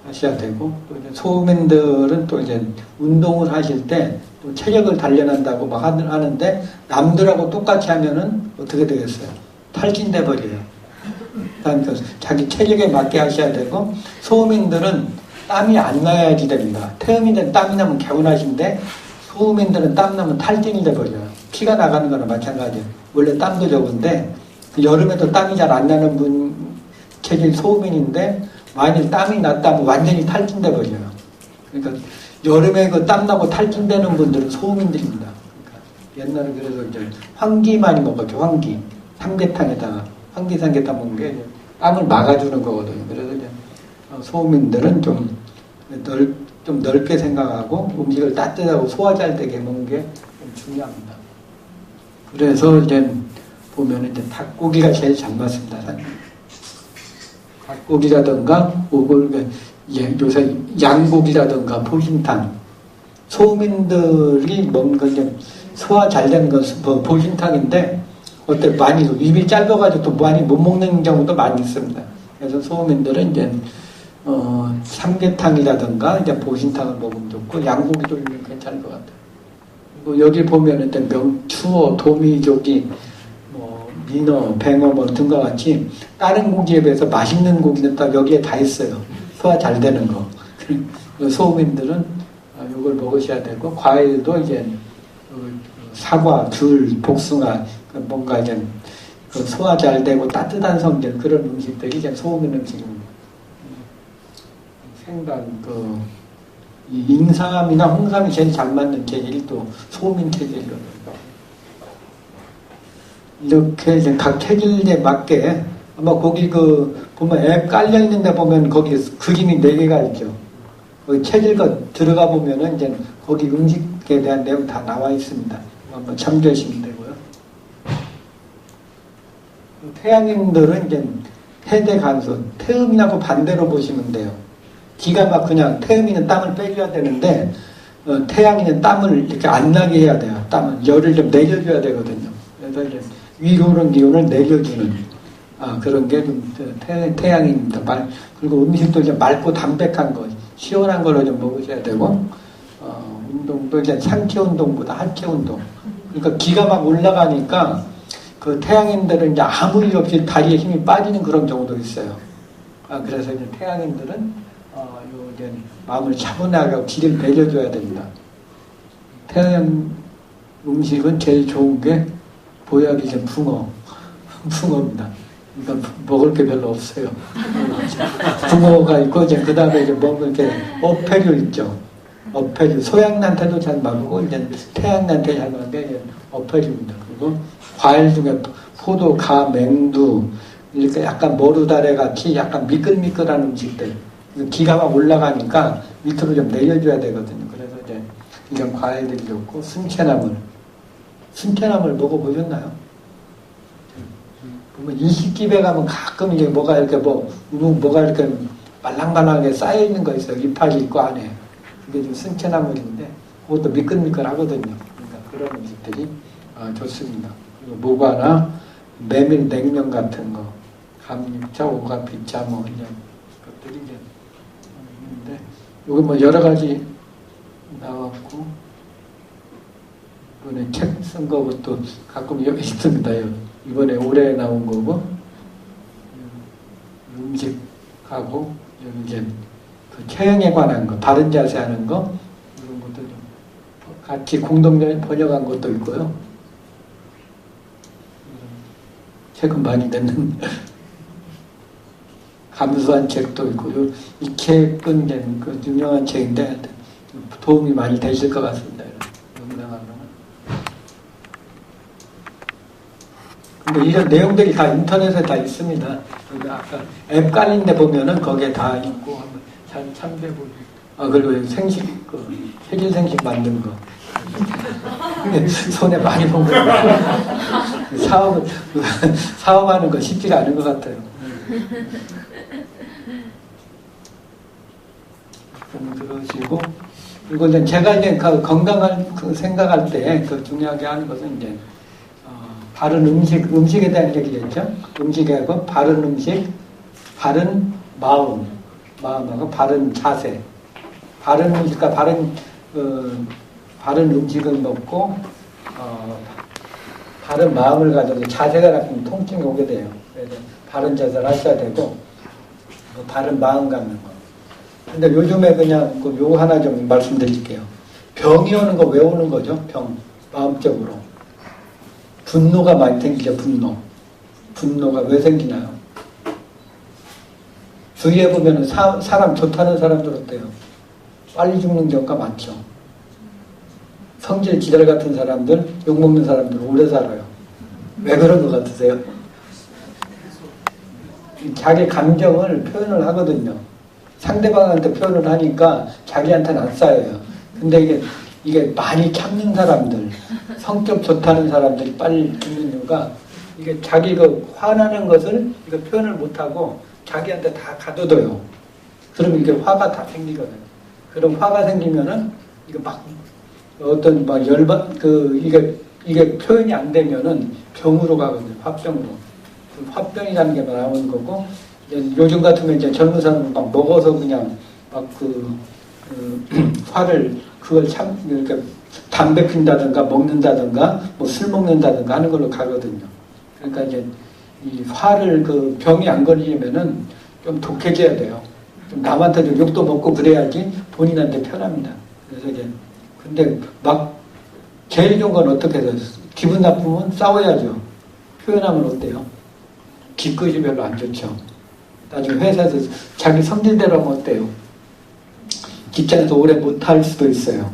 하셔야 되고, 또 이제 소음인들은 또 이제 운동을 하실 때 또 체력을 단련한다고 막 하는데 남들하고 똑같이 하면은 어떻게 되겠어요? 탈진돼 버려요. 그러니까 자기 체력에 맞게 하셔야 되고, 소음인들은 땀이 안 나야지 됩니다. 태음인들은 땀이 나면 개운하신데 소음인들은 땀 나면 탈진이 돼 버려요. 피가 나가는 거나 마찬가지예요. 원래 땀도 적은데 여름에도 땀이 잘 안 나는 분 체질 소음인인데 만일 땀이 났다면 완전히 탈진돼 버려요. 그러니까 여름에 땀 나고 탈진되는 분들은 소음인들입니다. 그러니까 옛날에 그래서 이제 황기 많이 먹었죠. 황기 삼계탕에다가 황기 삼계탕 먹는 게 땀을 막아주는 거거든요. 그래서 이제 소음인들은 좀 넓게 생각하고 음식을 따뜻하고 소화 잘 되게 먹는 게 좀 중요합니다. 그래서 이제 보면 이제 닭고기가 제일 잘 맞습니다. 닭고기라든가 요새 양고기라든가 보신탕, 소음인들이 먹는 건 이제 소화 잘 되는 건 보신탕인데 많이 입이 짧아가지고 또 많이 못 먹는 경우도 많이 있습니다. 그래서 소음인들은 이제 삼계탕이라든가 이제 보신탕을 먹으면 좋고, 양고기도 괜찮을 것 같아요. 그리고 여기 보면 일단 명추어, 도미조기, 민어, 뱅어 뭐 등과 같이 다른 고기에 비해서 맛있는 고기는 딱 여기에 다 있어요. 소화 잘 되는 거. 소음인들은 이걸 먹으셔야 되고, 과일도 이제 사과, 귤, 복숭아, 뭔가 이제 소화 잘 되고 따뜻한 성질 그런 음식들이 이제 소음인 음식입니다. 생강, 이 인삼이나 홍삼이 제일 잘 맞는 체질이 또 소음인 체질이거든요. 이렇게 이제 각 체질에 맞게 아마 거기 보면 앱 깔려 있는데 보면 거기 그림이 4개가 있죠. 거기 체질과 들어가 보면은 이제 거기 음식에 대한 내용 다 나와 있습니다. 한번 참조하시면 되고요. 태양인들은 이제 해대 간수, 태음인하고 반대로 보시면 돼요. 기가 막 그냥 태음인은 땀을 빼줘야 되는데 태양인은 땀을 이렇게 안 나게 해야 돼요. 땀을 열을 좀 내려줘야 되거든요. 그래서 이제 위로 오는 기운을 내려주는 그런 게 좀 태양인입니다. 그리고 음식도 이제 맑고 담백한 거, 시원한 걸로 좀 먹으셔야 되고 운동도 이제 상체 운동보다 하체 운동. 그러니까 기가 막 올라가니까 그 태양인들은 이제 아무 일 없이 다리에 힘이 빠지는 그런 경우도 있어요. 그래서 이제 태양인들은 이제 마음을 차분하게 하고 기를 내려줘야 됩니다. 태양 음식은 제일 좋은 게 보약이 이제 붕어입니다. 그러니까 먹을 게 별로 없어요. 붕어가 있고 이제 그 다음에 이제 먹을 게 어패류 있죠. 어패류 소양난태도 잘 맞고 이제 태양난태 잘 맞는 게 이제 어패류입니다. 그리고 과일 중에 포도, 가, 맹두 이렇게 약간 머루다래 같이 약간 미끌미끌한 음식들 기가 막 올라가니까 밑으로 좀 내려줘야 되거든요. 그래서 이제 이런 과일들이 좋고 순채나물 먹어보셨나요? 보면 이식집에 가면 가끔 이제 뭐가 이렇게 뭐가 이렇게 말랑말랑하게 쌓여 있는 거 있어요. 이파리 있고 안에 그게 좀 순채나물인데 그것도 미끌미끌하거든요. 그러니까 그런 음식들이 좋습니다. 그리고 모과나 메밀 냉면 같은 거, 감육차, 오가피차 뭐 이런 것들이 이제 있는데 요거 뭐 여러 가지 나왔고 이번에 책 쓴 것도 가끔 여기 있습니다. 이번에 올해 나온 거고 음식하고 여기 이제 그 체형에 관한 거, 바른 자세 하는 거 이런 것도 좀 같이 공동 번역한 것도 있고요. 책은 많이 됐는 감수한 책도 있고 이 책은 이제 그 유명한 책인데 도움이 많이 되실 것 같습니다. 근데 이런 내용들이 다 인터넷에 다 있습니다. 그러니까 아까 앱 깔린 데 보면은 거기에 다 있고 한번 잘 참조해보고. 그리고 생식, 해질 생식 만드는 거. 손에 많이 본 거. 사업하는 거 쉽지가 않은 것 같아요. 그러시고. 그리고 이제 제가 이제 건강을 생각할 때 중요하게 하는 것은 이제 바른 음식에 대한 얘기겠죠. 음식하고 바른 음식, 바른 마음하고 바른 자세. 바른 음식과 바른 음식을 먹고 바른 마음을 가져서 자세가 나쁘면 통증이 오게 돼요. 그래서 바른 자세를 하셔야 되고 바른 마음 갖는 거. 근데 요즘에 그냥 요거 하나 좀 말씀드릴게요. 병이 오는 거 왜 오는 거죠? 마음적으로. 분노가 많이 생기죠. 분노가 왜 생기나요? 주위에 보면 사람 좋다는 사람들 어때요? 빨리 죽는 경우가 많죠. 성질 지랄 같은 사람들, 욕먹는 사람들 오래 살아요. 왜 그런 것 같으세요? 자기 감정을 표현을 하거든요. 상대방한테 표현을 하니까 자기한테는 안 쌓여요. 근데 이게 많이 참는 사람들, 성격 좋다는 사람들이 빨리 죽는 이유가 이게 자기가 화나는 것을 이거 표현을 못하고 자기한테 다 가둬둬요. 그러면 이게 화가 다 생기거든요. 그럼 화가 생기면은 이거 막 어떤 막 열받 이게 표현이 안 되면은 병으로 가거든요. 화병으로. 화병이라는 게 나오는 거고 요즘 같으면 이제 젊은 사람은 막 먹어서 그냥 막 화를 그걸 이렇게 담배 핀다든가 먹는다든가 뭐 술 먹는다든가 하는 걸로 가거든요. 그러니까 이제 이 화를 그 병이 안 걸리려면은 좀 독해져야 돼요. 좀 남한테 좀 욕도 먹고 그래야지 본인한테 편합니다. 그래서 이제 근데 막 제일 좋은 건 어떻게 해서 기분 나쁘면 싸워야죠. 표현하면 어때요? 기끝이 별로 안 좋죠. 나중에 회사에서 자기 성질대로 하면 어때요? 직장에서 오래 못할 수도 있어요.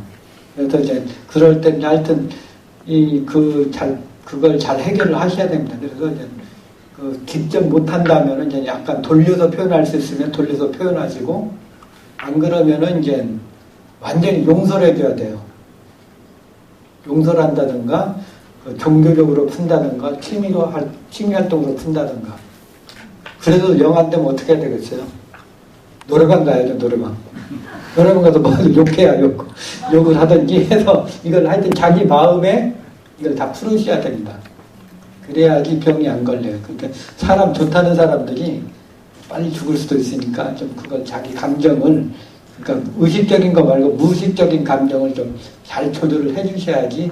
그래서 이제 그럴 때는 하여튼 그걸 잘 해결을 하셔야 됩니다. 그래서 이제 직접 못한다면 이제 약간 돌려서 표현할 수 있으면 돌려서 표현하시고, 안 그러면은 이제 완전히 용서를 해줘야 돼요. 용서를 한다든가, 종교적으로 푼다든가, 취미 활동으로 푼다든가. 그래도 영 안 되면 어떻게 해야 되겠어요? 노래방 가야죠, 노래방. 노래방 가서 뭐 욕해야 욕을 하든지 해서 이걸 하여튼 자기 마음에 이걸 다 풀으셔야 됩니다. 그래야지 병이 안 걸려요. 그러니까 사람 좋다는 사람들이 빨리 죽을 수도 있으니까 좀 그걸 자기 감정을, 그러니까 의식적인 거 말고 무의식적인 감정을 좀 잘 조절을 해주셔야지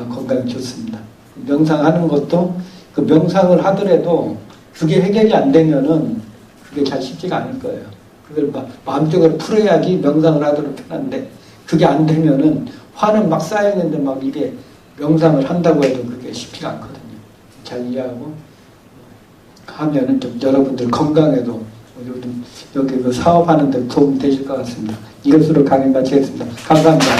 건강이 좋습니다. 명상하는 것도 그 명상을 하더라도 그게 해결이 안 되면은 그게 잘 쉽지가 않을 거예요. 그걸 마음적으로 풀어야지 명상을 하도록 편한데, 그게 안 되면은 화는 막 쌓이는데 막 이게 명상을 한다고 해도 그게 쉽지가 않거든요. 잘 이해하고 하면은 좀 여러분들 건강에도 여기 그 사업하는 데 도움이 되실 것 같습니다. 이것으로 강의 마치겠습니다. 감사합니다.